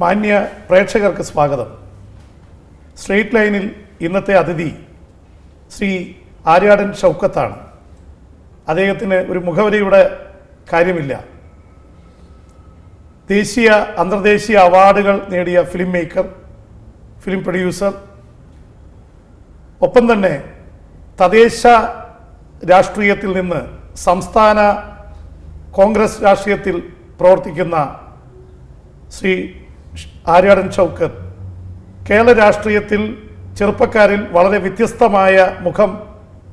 മാന്യ പ്രേക്ഷകർക്ക് സ്വാഗതം. സ്ട്രെയിറ്റ് ലൈനിൽ ഇന്നത്തെ അതിഥി ശ്രീ ആര്യാടൻ ഷൗക്കത്താണ്. അദ്ദേഹത്തിന് ഒരു മുഖവരിയുടെ കാര്യമില്ല. ദേശീയ അന്തർദേശീയ അവാർഡുകൾ നേടിയ ഫിലിം മേക്കർ, ഫിലിം പ്രൊഡ്യൂസർ, ഒപ്പം തന്നെ തദ്ദേശ രാഷ്ട്രീയത്തിൽ നിന്ന് സംസ്ഥാന കോൺഗ്രസ് രാഷ്ട്രീയത്തിൽ പ്രവർത്തിക്കുന്ന ശ്രീ ആര്യാടൻ ഷൗക്കത്ത് കേരള രാഷ്ട്രീയത്തിൽ ചെറുപ്പക്കാരിൽ വളരെ വ്യത്യസ്തമായ മുഖം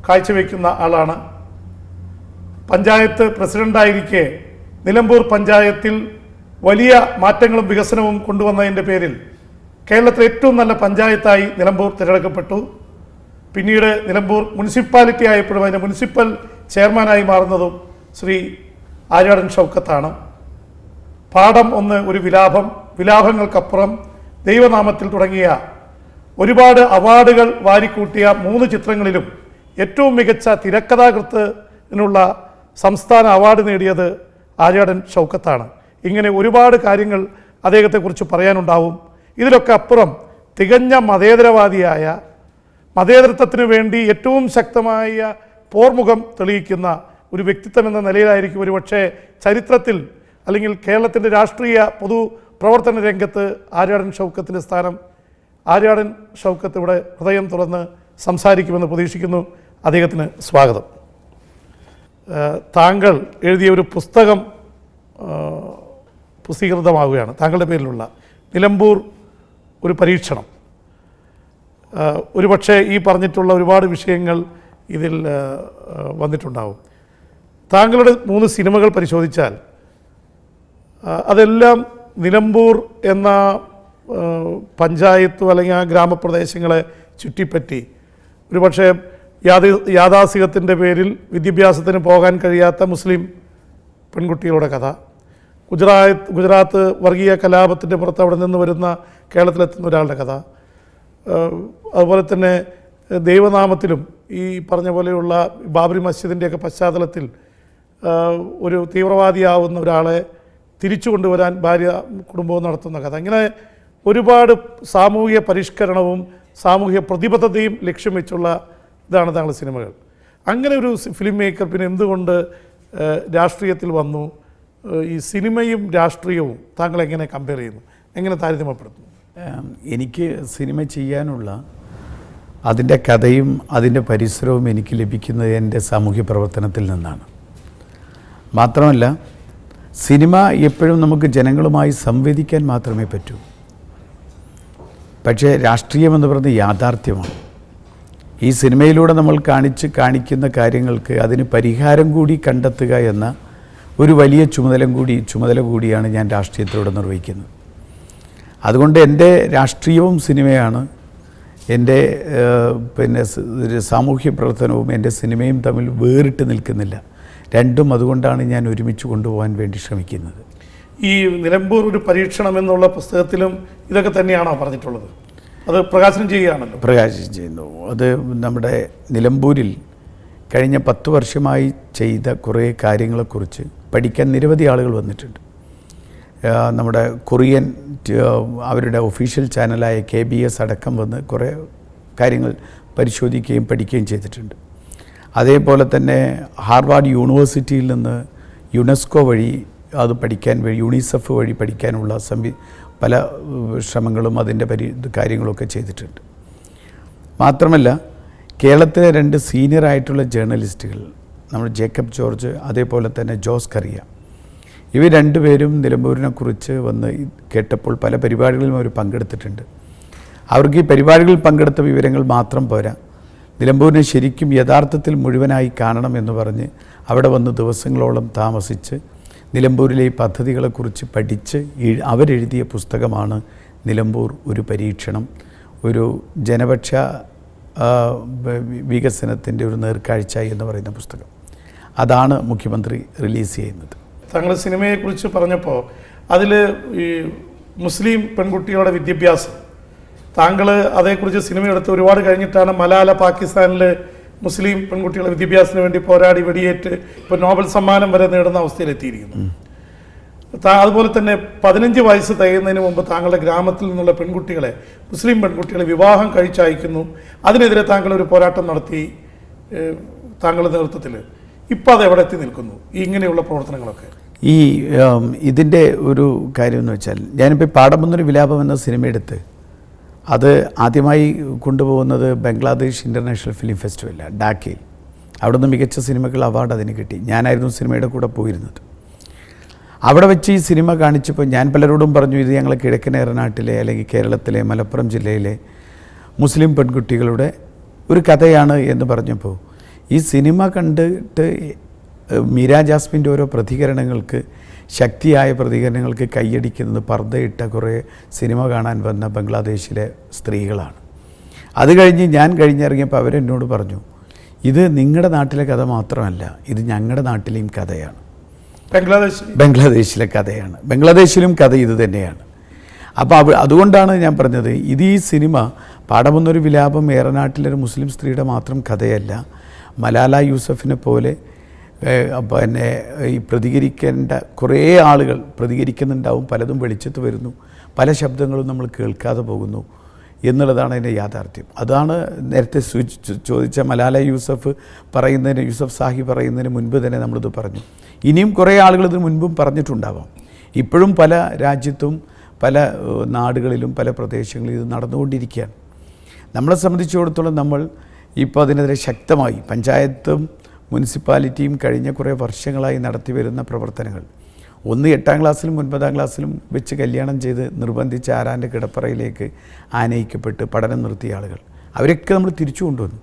കാഴ്ചവെക്കുന്ന ആളാണ്. പഞ്ചായത്ത് പ്രസിഡന്റായിരിക്കെ നിലമ്പൂർ പഞ്ചായത്തിൽ വലിയ മാറ്റങ്ങളും വികസനവും കൊണ്ടുവന്നതിൻ്റെ പേരിൽ കേരളത്തിലെ ഏറ്റവും നല്ല പഞ്ചായത്തായി നിലമ്പൂർ തിരഞ്ഞെടുക്കപ്പെട്ടു. പിന്നീട് നിലമ്പൂർ മുനിസിപ്പാലിറ്റി ആയപ്പോഴും അതിൻ്റെ മുനിസിപ്പൽ ചെയർമാനായി മാറുന്നതും ശ്രീ ആര്യാടൻ ഷൗക്കത്താണ്. പാഠം ഒന്ന്, ഒരു വിലാപം, വിലാപങ്ങൾക്കപ്പുറം, ദൈവനാമത്തിൽ തുടങ്ങിയ ഒരുപാട് അവാർഡുകൾ വാരിക്കൂട്ടിയ 3 ചിത്രങ്ങളിലും ഏറ്റവും മികച്ച തിരക്കഥാകൃത്തിനുള്ള സംസ്ഥാന അവാർഡ് നേടിയത് ആര്യാടൻ ഷൗക്കത്താണ്. ഇങ്ങനെ ഒരുപാട് കാര്യങ്ങൾ അദ്ദേഹത്തെക്കുറിച്ച് പറയാനുണ്ടാവും. ഇതിലൊക്കെ അപ്പുറം തികഞ്ഞ മതേതരവാദിയായ, മതേതരത്വത്തിനു വേണ്ടി ഏറ്റവും ശക്തമായ പോർമുഖം തെളിയിക്കുന്ന ഒരു വ്യക്തിത്വം എന്ന നിലയിലായിരിക്കും ഒരുപക്ഷെ ചരിത്രത്തിൽ അല്ലെങ്കിൽ കേരളത്തിൻ്റെ രാഷ്ട്രീയ പൊതു പ്രവർത്തന രംഗത്ത് ആര്യാടൻ ഷൗക്കത്തിൻ്റെ സ്ഥാനം. ആര്യാടൻ ഷൗക്കത്ത് ഇവിടെ ഹൃദയം തുറന്ന് സംസാരിക്കുമെന്ന് പ്രതീക്ഷിക്കുന്നു. അദ്ദേഹത്തിന് സ്വാഗതം. താങ്കൾ എഴുതിയ ഒരു പുസ്തകം പ്രസിദ്ധീകൃതമാവുകയാണ്, താങ്കളുടെ പേരിലുള്ള നിലമ്പൂർ ഒരു പരീക്ഷണം. ഒരുപക്ഷെ ഈ പറഞ്ഞിട്ടുള്ള ഒരുപാട് വിഷയങ്ങൾ ഇതിൽ വന്നിട്ടുണ്ടാവും. താങ്കളുടെ 3 സിനിമകൾ പരിശോധിച്ചാൽ അതെല്ലാം നിലമ്പൂർ എന്ന പഞ്ചായത്തും അല്ലെങ്കിൽ ആ ഗ്രാമപ്രദേശങ്ങളെ ചുറ്റിപ്പറ്റി ഒരുപക്ഷെ യാഥാസ്ഥികത്തിൻ്റെ പേരിൽ വിദ്യാഭ്യാസത്തിന് പോകാൻ കഴിയാത്ത മുസ്ലിം പെൺകുട്ടികളുടെ കഥ, ഗുജറാത്ത് വർഗീയ കലാപത്തിൻ്റെ പുറത്ത് അവിടെ നിന്ന് വരുന്ന കേരളത്തിലെത്തുന്ന ഒരാളുടെ കഥ, അതുപോലെ തന്നെ ദൈവനാമത്തിലും ഈ പറഞ്ഞ പോലെയുള്ള ബാബറി മസ്ജിദിൻ്റെയൊക്കെ പശ്ചാത്തലത്തിൽ ഒരു തീവ്രവാദിയാവുന്ന ഒരാളെ തിരിച്ചു കൊണ്ടുവരാൻ ഭാര്യ കുടുംബവും നടത്തുന്ന കഥ. ഇങ്ങനെ ഒരുപാട് സാമൂഹിക പരിഷ്കരണവും സാമൂഹിക പ്രതിബദ്ധതയും ലക്ഷ്യം വെച്ചുള്ള ഇതാണ് താങ്കളുടെ സിനിമകൾ. അങ്ങനെ ഒരു ഫിലിം മേക്കർ പിന്നെ എന്തുകൊണ്ട് രാഷ്ട്രീയത്തിൽ വന്നു? ഈ സിനിമയും രാഷ്ട്രീയവും താങ്കൾ എങ്ങനെ കമ്പയർ ചെയ്യുന്നു, എങ്ങനെ താരതമ്യപ്പെടുത്തുന്നു? എനിക്ക് സിനിമ ചെയ്യാനുള്ള അതിൻ്റെ കഥയും അതിൻ്റെ പരിസരവും എനിക്ക് ലഭിക്കുന്നത് എൻ്റെ സാമൂഹ്യ പ്രവർത്തനത്തിൽ നിന്നാണ്. മാത്രമല്ല സിനിമ എപ്പോഴും നമുക്ക് ജനങ്ങളുമായി സംവദിക്കാൻ മാത്രമേ പറ്റൂ. പക്ഷേ രാഷ്ട്രീയമെന്ന് പറയുന്നത് യാഥാർത്ഥ്യമാണ്. ഈ സിനിമയിലൂടെ നമ്മൾ കാണിക്കുന്ന കാര്യങ്ങൾക്ക് അതിന് പരിഹാരം കൂടി കണ്ടെത്തുക എന്ന ഒരു വലിയ ചുമതല കൂടിയാണ് ഞാൻ രാഷ്ട്രീയത്തിലൂടെ നിർവഹിക്കുന്നത്. അതുകൊണ്ട് എൻ്റെ രാഷ്ട്രീയവും സിനിമയാണ്, എൻ്റെ സാമൂഹ്യ പ്രവർത്തനവും എൻ്റെ സിനിമയും തമ്മിൽ വേറിട്ട് നിൽക്കുന്നില്ല. രണ്ടും അതുകൊണ്ടാണ് ഞാൻ ഒരുമിച്ച് കൊണ്ടുപോകാൻ വേണ്ടി ശ്രമിക്കുന്നത്. ഈ നിലമ്പൂർ ഒരു പരീക്ഷണം എന്നുള്ള പുസ്തകത്തിലും ഇതൊക്കെ തന്നെയാണോ പറഞ്ഞിട്ടുള്ളത്? അത് പ്രകാശനം ചെയ്യുകയാണല്ലോ. പ്രകാശനം ചെയ്യുന്നു. അത് നമ്മുടെ നിലമ്പൂരിൽ കഴിഞ്ഞ 10 വർഷമായി ചെയ്ത കുറേ കാര്യങ്ങളെക്കുറിച്ച് പഠിക്കാൻ നിരവധി ആളുകൾ വന്നിട്ടുണ്ട്. നമ്മുടെ കൊറിയൻ അവരുടെ ഒഫീഷ്യൽ ചാനലായ KBS അടക്കം വന്ന് കുറേ കാര്യങ്ങൾ പരിശോധിക്കുകയും പഠിക്കുകയും ചെയ്തിട്ടുണ്ട്. അതേപോലെ തന്നെ ഹാർവാർഡ് യൂണിവേഴ്സിറ്റിയിൽ നിന്ന് യുനെസ്കോ വഴി അത് പഠിക്കാൻ വഴി യൂണിസെഫ് വഴി പഠിക്കാനുള്ള പല ശ്രമങ്ങളും അതിൻ്റെ കാര്യങ്ങളൊക്കെ ചെയ്തിട്ടുണ്ട്. മാത്രമല്ല കേരളത്തിലെ 2 സീനിയറായിട്ടുള്ള ജേർണലിസ്റ്റുകൾ, നമ്മൾ ജേക്കബ് ജോർജ് അതേപോലെ തന്നെ ജോസ് കറിയ, ഇവർ 2 പേരും നിലമ്പൂരിനെക്കുറിച്ച് വന്ന് കേട്ടപ്പോൾ പല പരിപാടികളിലും അവർ പങ്കെടുത്തിട്ടുണ്ട്. അവർക്ക് ഈ പരിപാടികളിൽ പങ്കെടുത്ത വിവരങ്ങൾ മാത്രം പോരാ, നിലമ്പൂരിനെ ശരിക്കും യഥാർത്ഥത്തിൽ മുഴുവനായി കാണണം എന്ന് പറഞ്ഞ് അവിടെ വന്ന് ദിവസങ്ങളോളം താമസിച്ച് നിലമ്പൂരിലെ ഈ പദ്ധതികളെക്കുറിച്ച് പഠിച്ച് അവരെഴുതിയ പുസ്തകമാണ് നിലമ്പൂർ ഒരു പരീക്ഷണം, ഒരു ജനപക്ഷ വികസനത്തിൻ്റെ ഒരു നേർക്കാഴ്ച എന്ന് പറയുന്ന പുസ്തകം. അതാണ് മുഖ്യമന്ത്രി റിലീസ് ചെയ്യുന്നത്. താങ്കൾ സിനിമയെക്കുറിച്ച് പറഞ്ഞപ്പോൾ അതിൽ ഈ മുസ്ലിം പെൺകുട്ടികളുടെ വിദ്യാഭ്യാസം, താങ്കൾ അതേക്കുറിച്ച് സിനിമ എടുത്ത് ഒരുപാട് കഴിഞ്ഞിട്ടാണ് മലാല പാകിസ്ഥാനിൽ മുസ്ലിം പെൺകുട്ടികളുടെ വിദ്യാഭ്യാസത്തിന് വേണ്ടി പോരാടി വെടിയേറ്റ് ഇപ്പോൾ നോബൽ സമ്മാനം വരെ നേടുന്ന അവസ്ഥയിലെത്തിയിരിക്കുന്നു. അതുപോലെ തന്നെ 15 വയസ്സ് തികയുന്നതിന് മുമ്പ് താങ്കളുടെ ഗ്രാമത്തിൽ നിന്നുള്ള പെൺകുട്ടികളെ, മുസ്ലിം പെൺകുട്ടികളെ വിവാഹം കഴിച്ചയക്കുന്നു. അതിനെതിരെ താങ്കൾ ഒരു പോരാട്ടം നടത്തി താങ്കളുടെ നേതൃത്വത്തിൽ. ഇപ്പോൾ അത് എവിടെ എത്തി നിൽക്കുന്നു ഇങ്ങനെയുള്ള പ്രവർത്തനങ്ങളൊക്കെ? ഇതിൻ്റെ ഒരു കാര്യം എന്ന് വെച്ചാൽ, ഞാനിപ്പോൾ പാടമൊന്നൊരു വിലാപം എന്ന സിനിമ എടുത്ത് അത് ആദ്യമായി കൊണ്ടുപോകുന്നത് ബംഗ്ലാദേശ് ഇൻ്റർനാഷണൽ ഫിലിം ഫെസ്റ്റിവലാണ്, ഡാക്കയിൽ. അവിടെ നിന്ന് മികച്ച സിനിമകൾ അവാർഡ് അതിന് കിട്ടി. ഞാനായിരുന്നു സിനിമയുടെ കൂടെ പോയിരുന്നത്. അവിടെ വെച്ച് ഈ സിനിമ കാണിച്ചപ്പോൾ ഞാൻ പലരോടും പറഞ്ഞു, ഇത് ഞങ്ങൾ കിഴക്കൻ ഏറനാട്ടിലെ അല്ലെങ്കിൽ കേരളത്തിലെ മലപ്പുറം ജില്ലയിലെ മുസ്ലിം പെൺകുട്ടികളുടെ ഒരു കഥയാണ് എന്ന് പറഞ്ഞപ്പോൾ ഈ സിനിമ കണ്ടിട്ട് മീര ജാസ്മിൻ്റെ ഓരോ പ്രതികരണങ്ങൾക്ക്, ശക്തിയായ പ്രതികരണങ്ങൾക്ക് കൈയടിക്കുന്നത് പർദ്ദയിട്ട കുറേ സിനിമ കാണാൻ വന്ന ബംഗ്ലാദേശിലെ സ്ത്രീകളാണ്. അത് കഴിഞ്ഞ് ഞാൻ കഴിഞ്ഞിറങ്ങിയപ്പോൾ അവരെന്നോട് പറഞ്ഞു, ഇത് നിങ്ങളുടെ നാട്ടിലെ കഥ മാത്രമല്ല, ഇത് ഞങ്ങളുടെ നാട്ടിലെയും കഥയാണ്, ബംഗ്ലാദേശിലെ കഥയാണ്, ബംഗ്ലാദേശിലും കഥ ഇത് തന്നെയാണ്. അപ്പോൾ അതുകൊണ്ടാണ് ഞാൻ പറഞ്ഞത്, ഇത് ഈ സിനിമ പാടമൊന്നൊരു വിലാപം ഏറനാട്ടിലൊരു മുസ്ലിം സ്ത്രീയുടെ മാത്രം കഥയല്ല. മലാല യൂസഫിനെ പോലെ പിന്നെ ഈ പ്രതികരിക്കേണ്ട കുറേ ആളുകൾ പ്രതികരിക്കുന്നുണ്ടാവും, പലതും വെളിച്ചത്ത് വരുന്നു, പല ശബ്ദങ്ങളും നമ്മൾ കേൾക്കാതെ പോകുന്നു എന്നുള്ളതാണ് അതിൻ്റെ യാഥാർത്ഥ്യം. അതാണ് നേരത്തെ ചോദിച്ച മലാല യൂസഫ് സാഹി പറയുന്നതിന് മുൻപ് തന്നെ നമ്മളിത് പറഞ്ഞു. ഇനിയും കുറേ ആളുകൾ ഇതിന് മുൻപും പറഞ്ഞിട്ടുണ്ടാവാം. ഇപ്പോഴും പല രാജ്യത്തും പല നാടുകളിലും പല പ്രദേശങ്ങളിലും ഇത് നടന്നുകൊണ്ടിരിക്കുകയാണ്. നമ്മളെ സംബന്ധിച്ചിടത്തോളം നമ്മൾ ഇപ്പോൾ അതിനെതിരെ ശക്തമായി പഞ്ചായത്തും മുനിസിപ്പാലിറ്റിയും കഴിഞ്ഞ കുറേ വർഷങ്ങളായി നടത്തി വരുന്ന പ്രവർത്തനങ്ങൾ, ഒന്ന് 8ാം ക്ലാസ്സിലും 9ാം ക്ലാസ്സിലും വെച്ച് കല്യാണം ചെയ്ത് നിർബന്ധിച്ച് ആരാൻ്റെ കിടപ്പറയിലേക്ക് ആനയിക്കപ്പെട്ട് പഠനം നിർത്തിയ ആളുകൾ, അവരൊക്കെ നമ്മൾ തിരിച്ചു കൊണ്ടുവന്നു.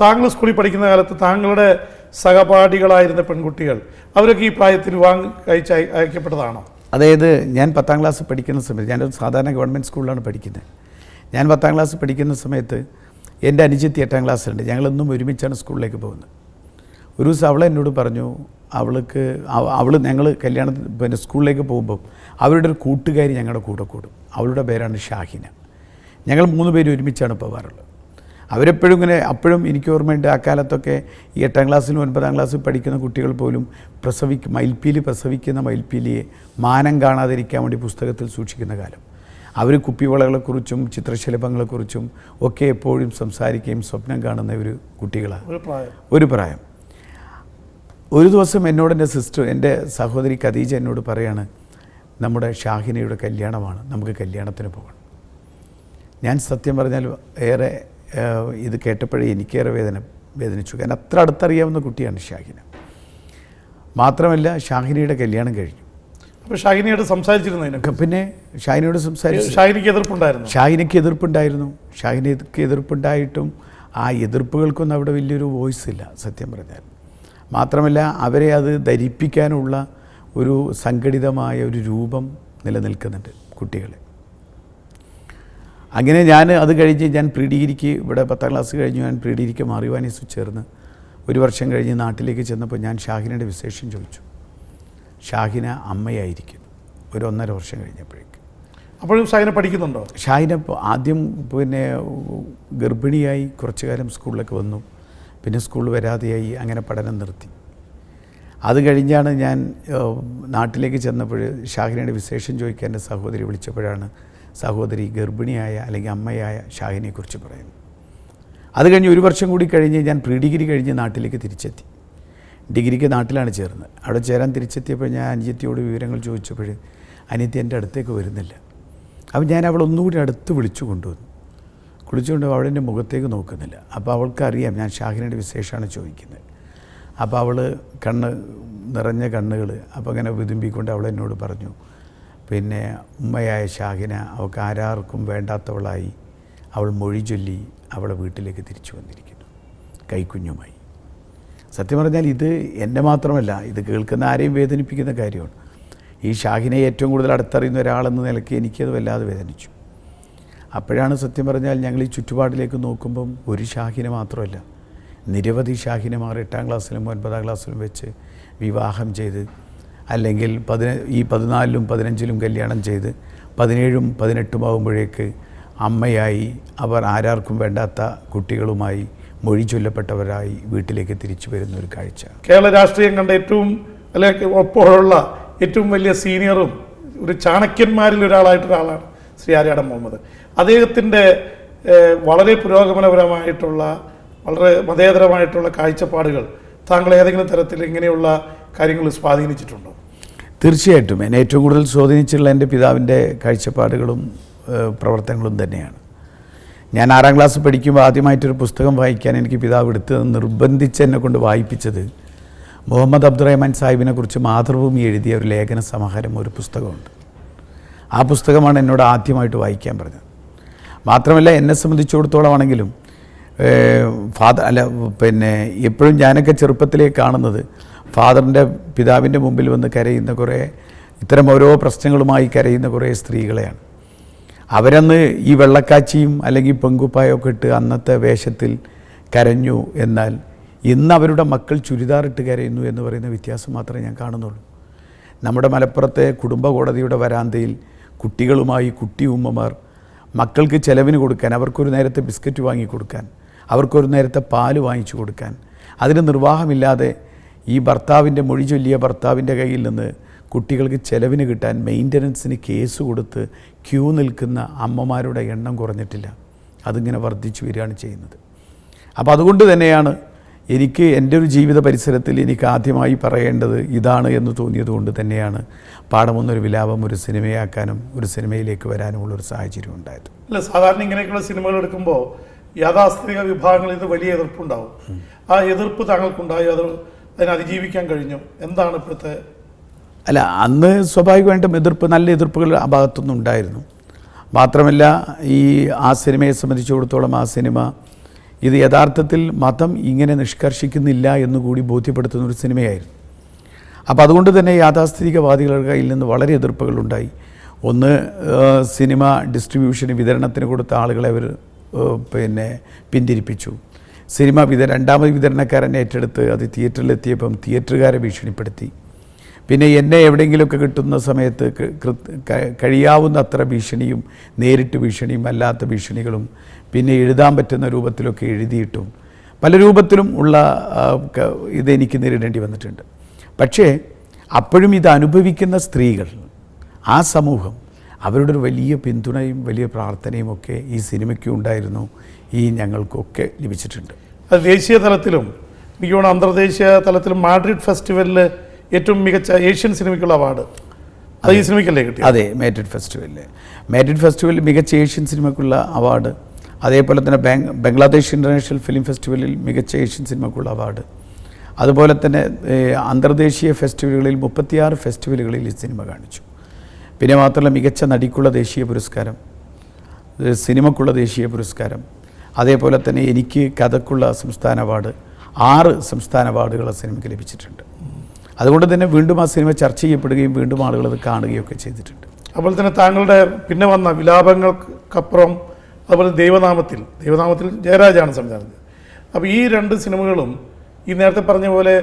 താങ്കൾ സ്കൂളിൽ പഠിക്കുന്ന കാലത്ത് താങ്കളുടെ സഹപാഠികളായിരുന്ന പെൺകുട്ടികൾ അവരൊക്കെ ഈ പ്രായത്തിൽ അയക്കപ്പെട്ടതാണോ? അതായത് ഞാൻ 10ാം ക്ലാസ് പഠിക്കുന്ന സമയത്ത്, ഞാനൊരു സാധാരണ ഗവൺമെൻറ് സ്കൂളിലാണ് പഠിക്കുന്നത്. ഞാൻ 10ാം ക്ലാസ് പഠിക്കുന്ന സമയത്ത് എൻ്റെ അനുജത്തി 8ാം ക്ലാസ്സിലുണ്ട്. ഞങ്ങളെന്നും ഒരുമിച്ചാണ് സ്കൂളിലേക്ക് പോകുന്നത്. ഒരു ദിവസം അവൾ എന്നോട് പറഞ്ഞു, ഞങ്ങൾ പിന്നെ സ്കൂളിലേക്ക് പോകുമ്പോൾ അവരുടെ ഒരു കൂട്ടുകാരി ഞങ്ങളുടെ കൂടെ കൂടും. അവളുടെ പേരാണ് ഷാഹിന. ഞങ്ങൾ 3 പേര് ഒരുമിച്ചാണ് പോകാറുള്ളത്. അവരെപ്പോഴും ഇങ്ങനെ, അപ്പോഴും എനിക്ക് ഓർമ്മയുണ്ട്, ആ കാലത്തൊക്കെ ഈ 8ാം ക്ലാസ്സിലും 9ാം ക്ലാസ്സിൽ പഠിക്കുന്ന കുട്ടികൾ പോലും മയിൽപ്പീലി പ്രസവിക്കുന്ന മയിൽപ്പീലിയെ മാനം കാണാതിരിക്കാൻ വേണ്ടി പുസ്തകത്തിൽ സൂക്ഷിക്കുന്ന കാലം. അവർ കുപ്പിവളകളെക്കുറിച്ചും ചിത്രശലഭങ്ങളെക്കുറിച്ചും ഒക്കെ എപ്പോഴും സംസാരിക്കുകയും സ്വപ്നം കാണുന്ന ഒരു കുട്ടികളാണ്. ഒരു പ്രായം. ഒരു ദിവസം എന്നോട് എൻ്റെ സഹോദരി ഖദീജ എന്നോട് പറയാണ്, നമ്മുടെ ഷാഹിനയുടെ കല്യാണമാണ്, നമുക്ക് കല്യാണത്തിന് പോകണം. ഞാൻ സത്യം പറഞ്ഞാൽ ഏറെ ഇത് കേട്ടപ്പോഴേ എനിക്കേറെ വേദനിച്ചു. കാരണം അത്ര അടുത്തറിയാവുന്ന കുട്ടിയാണ് ഷാഹിന. മാത്രമല്ല ഷാഹിനയുടെ കല്യാണം കഴിഞ്ഞു. അപ്പോൾ ഷാഹിനയോട് സംസാരിച്ചിരുന്നതിനൊക്കെ? പിന്നെ ഷാഹിനയോട് സംസാരിച്ചു. ഷാഹിനയ്ക്ക് എതിർപ്പുണ്ടായിരുന്നു? ഷാഹിനയ്ക്ക് എതിർപ്പുണ്ടായിട്ടും ആ എതിർപ്പുകൾക്കൊന്നും അവിടെ വലിയൊരു വോയിസ് ഇല്ല സത്യം പറഞ്ഞാൽ. മാത്രമല്ല അവരെ അത് ധരിപ്പിക്കാനുള്ള ഒരു സംഘടിതമായ ഒരു രൂപം നിലനിൽക്കുന്നുണ്ട് കുട്ടികളെ. അങ്ങനെ അത് കഴിഞ്ഞ് ഞാൻ പ്രീ ഡിഗ്രിക്ക് ഇവിടെ 10ാം ക്ലാസ് കഴിഞ്ഞ് ഞാൻ പ്രീ ഡിഗ്രിക്ക് മാറിവാനീസ് ചേർന്ന് 1 വർഷം കഴിഞ്ഞ് നാട്ടിലേക്ക് ചെന്നപ്പോൾ ഞാൻ ഷാഹിനയുടെ വിശേഷം ചോദിച്ചു. ഷാഹിന അമ്മയായിരിക്കുന്നു ഒരു 1.5 വർഷം കഴിഞ്ഞപ്പോഴേക്ക്. അപ്പോഴും ഷാഹിന പഠിക്കുന്നുണ്ടോ? ഷാഹിന ആദ്യം പിന്നെ ഗർഭിണിയായി കുറച്ചു കാലം സ്കൂളിലേക്ക് വന്നു, പിന്നെ സ്കൂളിൽ വരാതെയായി, അങ്ങനെ പഠനം നിർത്തി. അത് കഴിഞ്ഞാണ് ഞാൻ നാട്ടിലേക്ക് ചെന്നപ്പോൾ ഷാഹിനയുടെ വിശേഷം ചോദിക്കാൻ എൻ്റെ സഹോദരി വിളിച്ചപ്പോഴാണ് സഹോദരി ഗർഭിണിയായ അല്ലെങ്കിൽ അമ്മയായ ഷാഹിനെക്കുറിച്ച് പറയുന്നത്. അത് കഴിഞ്ഞ് 1 വർഷം കൂടി കഴിഞ്ഞ് ഞാൻ പ്രീ ഡിഗ്രി കഴിഞ്ഞ് നാട്ടിലേക്ക് തിരിച്ചെത്തി. ഡിഗ്രിക്ക് നാട്ടിലാണ് ചേർന്നത്. അവിടെ ചേരാൻ തിരിച്ചെത്തിയപ്പോൾ ഞാൻ അനിയത്തിയോട് വിവരങ്ങൾ ചോദിച്ചപ്പോൾ അനിയത്തി എൻ്റെ അടുത്തേക്ക് വരുന്നില്ല. അപ്പോൾ ഞാൻ അവളൊന്നുകൂടി അടുത്ത് വിളിച്ചു കൊണ്ടുവന്നു. അവൾ എൻ്റെ മുഖത്തേക്ക് നോക്കുന്നില്ല. അപ്പോൾ അവൾക്കറിയാം ഞാൻ ഷാഹിനയുടെ വിശേഷമാണ് ചോദിക്കുന്നത്. അപ്പോൾ അവൾ നിറഞ്ഞ കണ്ണുകൾ അപ്പോൾ അങ്ങനെ വിതുമ്പിക്കൊണ്ട് അവൾ എന്നോട് പറഞ്ഞു, പിന്നെ ഉമ്മയായ ഷാഹിന അവൾക്ക് ആരാർക്കും വേണ്ടാത്തവളായി, അവൾ മൊഴി ചൊല്ലി അവളെ വീട്ടിലേക്ക് തിരിച്ചു വന്നിരിക്കുന്നു കൈക്കുഞ്ഞുമായി. സത്യം പറഞ്ഞാൽ ഇത് എന്നെ മാത്രമല്ല, ഇത് കേൾക്കുന്ന ആരെയും വേദനിപ്പിക്കുന്ന കാര്യമാണ്. ഈ ഷാഹിനയെ ഏറ്റവും കൂടുതൽ അടുത്തറിയുന്ന ഒരാളെന്ന നിലയ്ക്ക് എനിക്കത് വല്ലാതെ വേദനിച്ചു. അപ്പോഴാണ് സത്യം പറഞ്ഞാൽ ഞങ്ങൾ ഈ ചുറ്റുപാടിലേക്ക് നോക്കുമ്പം ഒരു ഷാഹിന മാത്രമല്ല, നിരവധി ഷാഹിനമാർ 8ാം ക്ലാസ്സിലും 9ാം ക്ലാസ്സിലും വെച്ച് വിവാഹം ചെയ്ത്, അല്ലെങ്കിൽ ഈ 14ലും 15ലും കല്യാണം ചെയ്ത് 17ഉം 18ഉം ആകുമ്പോഴേക്ക് അമ്മയായി അവർ ആരാർക്കും വേണ്ടാത്ത കുട്ടികളുമായി മൊഴി ചൊല്ലപ്പെട്ടവരായി വീട്ടിലേക്ക് തിരിച്ചു വരുന്ന ഒരു കാഴ്ച. കേരള രാഷ്ട്രീയം കണ്ട ഏറ്റവും അല്ലെങ്കിൽ ഒപ്പമുള്ള ഏറ്റവും വലിയ സീനിയറും ഒരു ചാണക്യന്മാരിൽ ഒരാളാണ് ശ്രീ ആര്യാടൻ മുഹമ്മദ്. അദ്ദേഹത്തിൻ്റെ വളരെ പുരോഗമനപരമായിട്ടുള്ള വളരെ മതേതരമായിട്ടുള്ള കാഴ്ചപ്പാടുകൾ താങ്കൾ ഏതെങ്കിലും തരത്തിൽ ഇങ്ങനെയുള്ള കാര്യങ്ങൾ സ്വാധീനിച്ചിട്ടുണ്ടോ? തീർച്ചയായിട്ടും എന്നെ ഏറ്റവും കൂടുതൽ സ്വാധീനിച്ചിട്ടുള്ള എൻ്റെ പിതാവിൻ്റെ കാഴ്ചപ്പാടുകളും പ്രവർത്തനങ്ങളും തന്നെയാണ്. ഞാൻ 6ാം ക്ലാസ് പഠിക്കുമ്പോൾ ആദ്യമായിട്ടൊരു പുസ്തകം വായിക്കാൻ എനിക്ക് പിതാവ് എടുത്ത് നിർബന്ധിച്ച് എന്നെ കൊണ്ട് വായിപ്പിച്ചത് മുഹമ്മദ് അബ്ദുറഹ്മാൻ സാഹിബിനെ കുറിച്ച് മാതൃഭൂമി എഴുതിയ ഒരു ലേഖന സമാഹാരം, ഒരു പുസ്തകമുണ്ട്. ആ പുസ്തകമാണ് എന്നോട് ആദ്യമായിട്ട് വായിക്കാൻ പറഞ്ഞത്. മാത്രമല്ല എന്നെ സംബന്ധിച്ചിടത്തോളമാണെങ്കിലും എപ്പോഴും ഞാനൊക്കെ ചെറുപ്പത്തിലേ കാണുന്നത് ഫാദറിൻ്റെ പിതാവിൻ്റെ മുമ്പിൽ വന്ന് കരയുന്ന കുറേ ഇത്തരം ഓരോ പ്രശ്നങ്ങളുമായി കരയുന്ന കുറേ സ്ത്രീകളെയാണ്. അവരന്ന് ഈ വെള്ളക്കാച്ചിയും അല്ലെങ്കിൽ പെങ്കുപ്പായൊക്കെ ഇട്ട് അന്നത്തെ വേഷത്തിൽ കരഞ്ഞു. എന്നാൽ ഇന്ന് അവരുടെ മക്കൾ ചുരിദാറിട്ട് കരയുന്നു എന്ന് പറയുന്ന വ്യത്യാസം മാത്രമേ ഞാൻ കാണുന്നുള്ളൂ. നമ്മുടെ മലപ്പുറത്തെ കുടുംബ കോടതിയുടെ വരാന്തയിൽ കുട്ടികളുമായി കുട്ടി ഉമ്മമാർ മക്കൾക്ക് ചെലവിന് കൊടുക്കാൻ, അവർക്കൊരു നേരത്തെ ബിസ്ക്കറ്റ് വാങ്ങി കൊടുക്കാൻ, അവർക്കൊരു നേരത്തെ പാല് വാങ്ങിച്ചു കൊടുക്കാൻ, അതിന് നിർവാഹമില്ലാതെ ഈ ഭർത്താവിൻ്റെ മൊഴി ചൊല്ലിയ ഭർത്താവിൻ്റെ കയ്യിൽ നിന്ന് കുട്ടികൾക്ക് ചെലവിന് കിട്ടാൻ മെയിൻ്റനൻസിന് കേസ് കൊടുത്ത് ക്യൂ നിൽക്കുന്ന അമ്മമാരുടെ എണ്ണം കുറഞ്ഞിട്ടില്ല. അതിങ്ങനെ വർദ്ധിച്ചു വരികയാണ് ചെയ്യുന്നത്. അപ്പോൾ അതുകൊണ്ട് തന്നെയാണ് എനിക്ക് എൻ്റെ ഒരു ജീവിത പരിസരത്തിൽ എനിക്ക് ആദ്യമായി പറയേണ്ടത് ഇതാണ് എന്ന് തോന്നിയത് കൊണ്ട് തന്നെയാണ് പാഠമൊന്നൊരു വിലാപം ഒരു സിനിമയാക്കാനും ഒരു സിനിമയിലേക്ക് വരാനുമുള്ളൊരു സാഹചര്യം ഉണ്ടായത്. അല്ല, സാധാരണ ഇങ്ങനെയൊക്കെയുള്ള സിനിമകൾ എടുക്കുമ്പോൾ യാഥാസ്ഥിതിക വിഭാഗങ്ങളിൽ ഇത് വലിയ എതിർപ്പുണ്ടാവും. ആ എതിർപ്പ് താങ്കൾക്കുണ്ടായി, അതിനെ അതിജീവിക്കാൻ കഴിഞ്ഞു? എന്താണ് ഇപ്പോഴത്തെ? അല്ല, അന്ന് സ്വാഭാവികമായിട്ടും എതിർപ്പ്, നല്ല എതിർപ്പുകൾ ആ ഭാഗത്തുനിന്നും ഉണ്ടായിരുന്നു. മാത്രമല്ല ആ സിനിമയെ സംബന്ധിച്ചിടത്തോളം ആ സിനിമ ഇത് യഥാർത്ഥത്തിൽ മതം ഇങ്ങനെ നിഷ്കർഷിക്കുന്നില്ല എന്നുകൂടി ബോധ്യപ്പെടുത്തുന്ന ഒരു സിനിമയായിരുന്നു. അപ്പോൾ അതുകൊണ്ട് തന്നെ യാഥാസ്ഥിതികവാദികളുടെ കയ്യിൽ നിന്ന് വളരെ എതിർപ്പുകളുണ്ടായി. ഒന്ന്, സിനിമ ഡിസ്ട്രിബ്യൂഷന് വിതരണത്തിന് കൊടുത്ത ആളുകളെ അവർ പിന്തിരിപ്പിച്ചു. സിനിമ രണ്ടാമത് വിതരണക്കാരനെ ഏറ്റെടുത്ത് അത് തിയേറ്ററിലെത്തിയപ്പം തിയേറ്ററുകാരെ ഭീഷണിപ്പെടുത്തി. പിന്നെ എന്നെ എവിടെയെങ്കിലുമൊക്കെ കിട്ടുന്ന സമയത്ത് കഴിയാവുന്ന അത്ര ഭീഷണിയും, നേരിട്ട് ഭീഷണിയും അല്ലാത്ത ഭീഷണികളും, പിന്നെ എഴുതാൻ പറ്റുന്ന രൂപത്തിലൊക്കെ എഴുതിയിട്ടും പല രൂപത്തിലും ഉള്ള ഇതെനിക്ക് നേരിടേണ്ടി വന്നിട്ടുണ്ട്. പക്ഷേ അപ്പോഴും ഇത് അനുഭവിക്കുന്ന സ്ത്രീകൾ, ആ സമൂഹം, അവരുടെ ഒരു വലിയ പിന്തുണയും വലിയ പ്രാർത്ഥനയും ഒക്കെ ഈ സിനിമയ്ക്കും ഉണ്ടായിരുന്നു, ഞങ്ങൾക്കൊക്കെ ലഭിച്ചിട്ടുണ്ട്. അത് ദേശീയ തലത്തിലും എനിക്ക് തോന്നുന്നു അന്തർദേശീയ തലത്തിലും മാഡ്രിഡ് ഫെസ്റ്റിവലിൽ ഏറ്റവും മികച്ച ഏഷ്യൻ സിനിമയ്ക്കുള്ള അവാർഡ് അത് ഈ സിനിമയ്ക്കല്ലേ കിട്ടി? അതെ, മാഡ്രിഡ് ഫെസ്റ്റിവലിൽ മികച്ച ഏഷ്യൻ സിനിമയ്ക്കുള്ള അവാർഡ്, അതേപോലെ തന്നെ ബംഗ്ലാദേശ് ഇൻ്റർനാഷണൽ ഫിലിം ഫെസ്റ്റിവലിൽ മികച്ച ഏഷ്യൻ സിനിമയ്ക്കുള്ള അവാർഡ്, അതുപോലെ തന്നെ അന്തർദേശീയ ഫെസ്റ്റിവലുകളിൽ 36 ഫെസ്റ്റിവലുകളിൽ ഈ സിനിമ കാണിച്ചു. പിന്നെ മാത്രമല്ല മികച്ച നടിക്കുള്ള ദേശീയ പുരസ്കാരം, സിനിമയ്ക്കുള്ള ദേശീയ പുരസ്കാരം, അതേപോലെ തന്നെ എനിക്ക് കഥക്കുള്ള സംസ്ഥാന അവാർഡ്, 6 സംസ്ഥാന അവാർഡുകൾ ആ സിനിമയ്ക്ക് ലഭിച്ചിട്ടുണ്ട്. അതുകൊണ്ട് തന്നെ വീണ്ടും ആ സിനിമ ചർച്ച ചെയ്യപ്പെടുകയും വീണ്ടും ആളുകൾ അത് കാണുകയൊക്കെ ചെയ്തിട്ടുണ്ട്. അതുപോലെ തന്നെ താങ്കളുടെ പിന്നെ വന്ന വിലാപങ്ങൾക്കപ്പുറം അതുപോലെ ദൈവനാമത്തിൽ ജയരാജാണ് സംവിധാനം ചെയ്തത്. അപ്പോൾ ഈ 2 സിനിമകളും ഈ നേരത്തെ പറഞ്ഞ പോലെ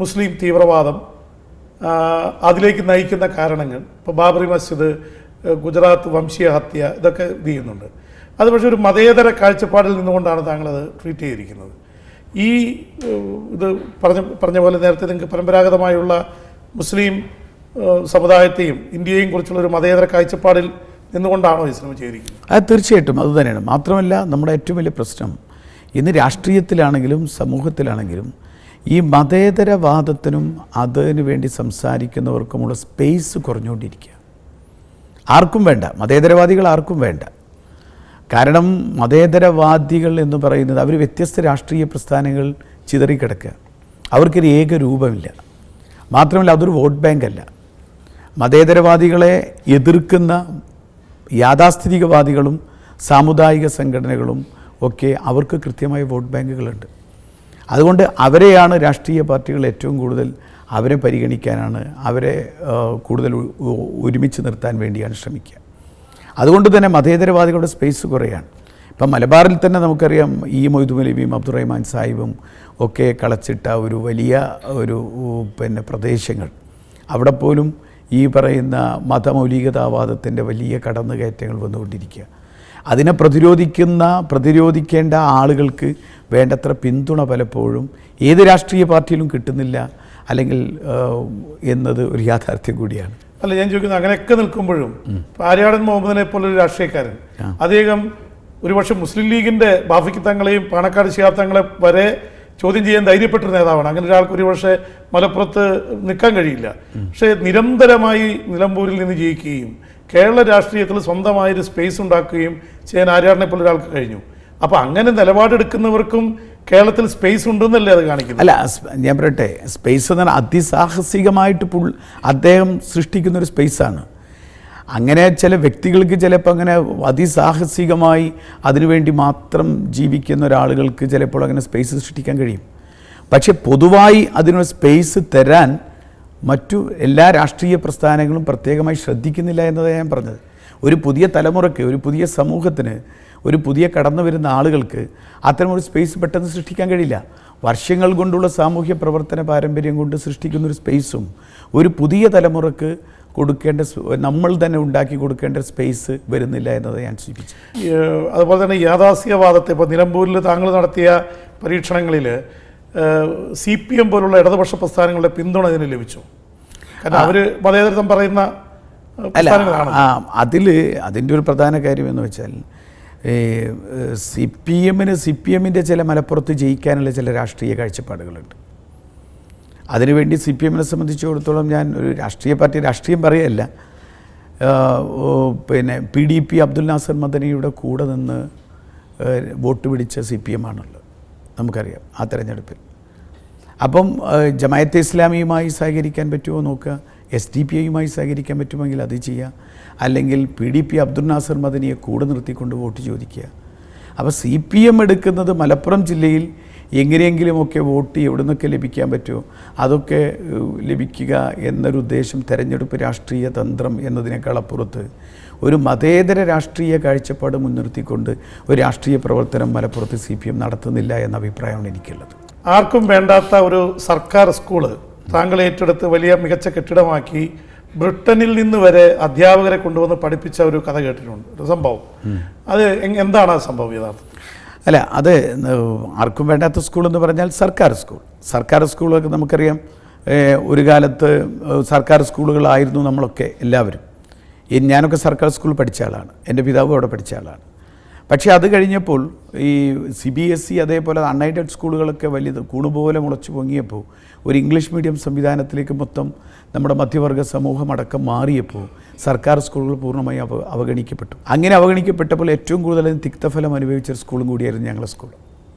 മുസ്ലിം തീവ്രവാദം അതിലേക്ക് നയിക്കുന്ന കാരണങ്ങൾ, ഇപ്പോൾ ബാബറി മസ്ജിദ്, ഗുജറാത്ത് വംശീയ ഹത്യ, ഇതൊക്കെ ഇത് ചെയ്യുന്നുണ്ട്. അത് പക്ഷേ ഒരു മതേതര കാഴ്ചപ്പാടിൽ നിന്നുകൊണ്ടാണ് താങ്കളത് ട്രീറ്റ് ചെയ്തിരിക്കുന്നത്. ഈ ഇത് പറഞ്ഞ പോലെ നേരത്തെ നിങ്ങൾക്ക് പരമ്പരാഗതമായുള്ള മുസ്ലിം സമുദായത്തെയും ഇന്ത്യയെയും കുറിച്ചുള്ള ഒരു മതേതര കാഴ്ചപ്പാടിൽ നിന്നുകൊണ്ടാണോ ഈ സിനിമ ചെയ്തിരിക്കുന്നത്? അത് തീർച്ചയായിട്ടും അതുതന്നെയാണ്. മാത്രമല്ല നമ്മുടെ ഏറ്റവും വലിയ പ്രശ്നം ഇന്ന് രാഷ്ട്രീയത്തിലാണെങ്കിലും സമൂഹത്തിലാണെങ്കിലും ഈ മതേതരവാദത്തിനും അതിനു വേണ്ടി സംസാരിക്കുന്നവർക്കുമുള്ള സ്പേസ് കുറഞ്ഞുകൊണ്ടിരിക്കുക. ആർക്കും വേണ്ട, മതേതരവാദികൾ ആർക്കും വേണ്ട. കാരണം മതേതരവാദികൾ എന്ന് പറയുന്നത് അവർ വ്യത്യസ്ത രാഷ്ട്രീയ പ്രസ്ഥാനങ്ങൾ ചിതറിക്കിടക്കുക, അവർക്കൊരു ഏക രൂപമില്ല. മാത്രമല്ല അതൊരു വോട്ട് ബാങ്ക് അല്ല. മതേതരവാദികളെ എതിർക്കുന്ന യാഥാസ്ഥിതികവാദികളും സാമുദായിക സംഘടനകളും ഒക്കെ അവർക്ക് കൃത്യമായ വോട്ട് ബാങ്കുകളുണ്ട്. അതുകൊണ്ട് അവരെയാണ് രാഷ്ട്രീയ പാർട്ടികൾ ഏറ്റവും കൂടുതൽ അവരെ പരിഗണിക്കാനാണ്, അവരെ കൂടുതൽ ഒരുമിച്ച് നിർത്താൻ വേണ്ടിയാണ് ശ്രമിക്കുക. അതുകൊണ്ട് തന്നെ മതേതരവാദികളുടെ സ്പേസ് കുറയാണ്. ഇപ്പം മലബാറിൽ തന്നെ നമുക്കറിയാം മൊയ്തു മൗലവിയും അബ്ദുറഹ്മാൻ സാഹിബും ഒക്കെ കളച്ചിട്ട ഒരു വലിയ പ്രദേശങ്ങൾ, അവിടെ പോലും ഈ പറയുന്ന മതമൗലികതാവാദത്തിൻ്റെ വലിയ കടന്നുകയറ്റങ്ങൾ വന്നുകൊണ്ടിരിക്കുക. അതിനെ പ്രതിരോധിക്കേണ്ട ആളുകൾക്ക് വേണ്ടത്ര പിന്തുണ പലപ്പോഴും ഏത് രാഷ്ട്രീയ പാർട്ടിയിലും കിട്ടുന്നില്ല. അല്ലെങ്കിൽ എന്നത് ഒരു യാഥാർത്ഥ്യം കൂടിയാണ്. അല്ല, ഞാൻ ചോദിക്കുന്നത് അങ്ങനെയൊക്കെ നിൽക്കുമ്പോഴും ആര്യാടൻ മുഹമ്മദിനെ പോലൊരു രാഷ്ട്രീയക്കാരൻ അദ്ദേഹം ഒരുപക്ഷെ മുസ്ലിം ലീഗിൻ്റെ ബാഫിക്ക് തങ്ങളെയും പാണക്കാട് ശിഹാബ് തങ്ങളെ വരെ ചോദ്യം ചെയ്യാൻ ധൈര്യപ്പെട്ടൊരു നേതാവാണ്. അങ്ങനെ ഒരാൾക്ക് ഒരുപക്ഷെ മലപ്പുറത്ത് നിൽക്കാൻ കഴിയില്ല. പക്ഷേ നിരന്തരമായി നിലമ്പൂരിൽ നിന്ന് ജയിക്കുകയും കേരള രാഷ്ട്രീയത്തിൽ സ്വന്തമായൊരു സ്പേസ് ഉണ്ടാക്കുകയും ചെയ്യാൻ ആര്യാടനെ പോലെ ഒരാൾക്ക് കഴിഞ്ഞു. അപ്പോൾ അങ്ങനെ നിലപാടെടുക്കുന്നവർക്കും കേരളത്തിൽ സ്പേസ് ഉണ്ടെന്നല്ലേ അത് കാണിക്കുന്നത്? അല്ല, ഞാൻ പറയട്ടെ, സ്പേസ് എന്ന് പറഞ്ഞാൽ അതിസാഹസികമായിട്ട് അദ്ദേഹം സൃഷ്ടിക്കുന്നൊരു സ്പേസാണ്. അങ്ങനെ ചില വ്യക്തികൾക്ക് ചിലപ്പോൾ അങ്ങനെ അതിസാഹസികമായി അതിനുവേണ്ടി മാത്രം ജീവിക്കുന്ന ഒരാളുകൾക്ക് ചിലപ്പോൾ അങ്ങനെ സ്പേസ് സൃഷ്ടിക്കാൻ കഴിയും. പക്ഷെ പൊതുവായി അതിനൊരു സ്പേസ് തരാൻ മറ്റു എല്ലാ രാഷ്ട്രീയ പ്രസ്ഥാനങ്ങളും പ്രത്യേകമായി ശ്രദ്ധിക്കുന്നില്ല എന്നതാണ് ഞാൻ പറഞ്ഞത്. ഒരു പുതിയ തലമുറയ്ക്ക്, ഒരു പുതിയ സമൂഹത്തിന്, ഒരു പുതിയ കടന്നു വരുന്ന ആളുകൾക്ക് അത്തരമൊരു സ്പേസ് പെട്ടെന്ന് സൃഷ്ടിക്കാൻ കഴിയില്ല. വർഷങ്ങൾ കൊണ്ടുള്ള സാമൂഹ്യ പ്രവർത്തന പാരമ്പര്യം കൊണ്ട് സൃഷ്ടിക്കുന്നൊരു സ്പേസും ഒരു പുതിയ തലമുറക്ക് കൊടുക്കേണ്ട, നമ്മൾ തന്നെ ഉണ്ടാക്കി കൊടുക്കേണ്ട സ്പേസ് വരുന്നില്ല എന്നത് ഞാൻ സൂചിപ്പിച്ചു. അതുപോലെ തന്നെ യാഥാസ്ഥികവാദത്തെ ഇപ്പോൾ നിലമ്പൂരിൽ താങ്കൾ നടത്തിയ പരീക്ഷണങ്ങളിൽ CPM പോലുള്ള ഇടതുപക്ഷ പ്രസ്ഥാനങ്ങളുടെ പിന്തുണ ഇതിന് ലഭിച്ചു. കാരണം അവർ മതേതരത്വം പറയുന്ന പ്രസ്ഥാനങ്ങളാണ്. അതിൻ്റെ ഒരു പ്രധാന കാര്യം എന്ന് വെച്ചാൽ CPMൻ്റെ ചില മലപ്പുറത്ത് ജയിക്കാനുള്ള ചില രാഷ്ട്രീയ കാഴ്ചപ്പാടുകളുണ്ട്. അതിനുവേണ്ടി CPMനെ സംബന്ധിച്ചിടത്തോളം ഞാൻ ഒരു രാഷ്ട്രീയ പാർട്ടി രാഷ്ട്രീയം പറയുകയല്ല, പിന്നെ PDP അബ്ദുൽ നാസർ മദനിയുടെ കൂടെ നിന്ന് വോട്ട് പിടിച്ച CPM ആണുള്ളത്, നമുക്കറിയാം ആ തെരഞ്ഞെടുപ്പിൽ. അപ്പം ജമായത്തെ ഇസ്ലാമിയുമായി സഹകരിക്കാൻ പറ്റുമോ നോക്കുക, SDP-യുമായി സഹകരിക്കാൻ പറ്റുമെങ്കിൽ അത് ചെയ്യുക, അല്ലെങ്കിൽ PDP അബ്ദുൽ നാസർ മദനിയെ കൂടെ നിർത്തിക്കൊണ്ട് വോട്ട് ചോദിക്കുക. അപ്പോൾ CPM എടുക്കുന്നത് മലപ്പുറം ജില്ലയിൽ എങ്ങനെയെങ്കിലുമൊക്കെ വോട്ട് എവിടെ നിന്നൊക്കെ ലഭിക്കാൻ പറ്റുമോ അതൊക്കെ ലഭിക്കുക എന്നൊരു ഉദ്ദേശം തെരഞ്ഞെടുപ്പ് രാഷ്ട്രീയ തന്ത്രം എന്നതിനേക്കാൾ അപ്പുറത്ത് ഒരു മതേതര രാഷ്ട്രീയ കാഴ്ചപ്പാട് മുൻനിർത്തിക്കൊണ്ട് ഒരു രാഷ്ട്രീയ പ്രവർത്തനം മലപ്പുറത്ത് CPM നടത്തുന്നില്ല എന്ന അഭിപ്രായമാണ് എനിക്കുള്ളത്. ആർക്കും വേണ്ടാത്ത ഒരു സർക്കാർ സ്കൂള് താങ്കൾ ഏറ്റെടുത്ത് വലിയ മികച്ച കെട്ടിടമാക്കി ബ്രിട്ടനിൽ നിന്ന് വരെ അധ്യാപകരെ കൊണ്ടുവന്ന് പഠിപ്പിച്ച ഒരു കഥ കേട്ടിട്ടുണ്ട്, ഒരു സംഭവം. അത് എന്താണ് ആ സംഭവം യഥാർത്ഥത്തിൽ? അല്ല, അത് ആർക്കും വേണ്ടാത്ത സ്കൂളെന്ന് പറഞ്ഞാൽ സർക്കാർ സ്കൂളൊക്കെ നമുക്കറിയാം. ഒരു കാലത്ത് സർക്കാർ സ്കൂളുകളായിരുന്നു നമ്മളൊക്കെ എല്ലാവരും. ഞാനൊക്കെ സർക്കാർ സ്കൂളിൽ പഠിച്ച ആളാണ്, എൻ്റെ പിതാവും അവിടെ പഠിച്ച ആളാണ്. പക്ഷേ അത് കഴിഞ്ഞപ്പോൾ ഈ CBSE അതേപോലെ അൺഎയ്ഡഡ് സ്കൂളുകളൊക്കെ വലിയത് കൂണുപോലെ മുളച്ചു പൊങ്ങിയപ്പോൾ ഒരു ഇംഗ്ലീഷ് മീഡിയം സംവിധാനത്തിലേക്ക് മൊത്തം നമ്മുടെ മധ്യവർഗ സമൂഹം അടക്കം മാറിയപ്പോൾ സർക്കാർ സ്കൂളുകൾ പൂർണ്ണമായി അവഗണിക്കപ്പെട്ടു. അങ്ങനെ അവഗണിക്കപ്പെട്ടപ്പോൾ ഏറ്റവും കൂടുതൽ തിക്തഫലം അനുഭവിച്ച സ്കൂളും കൂടിയായിരുന്നു ഞങ്ങളുടെ സ്കൂൾ.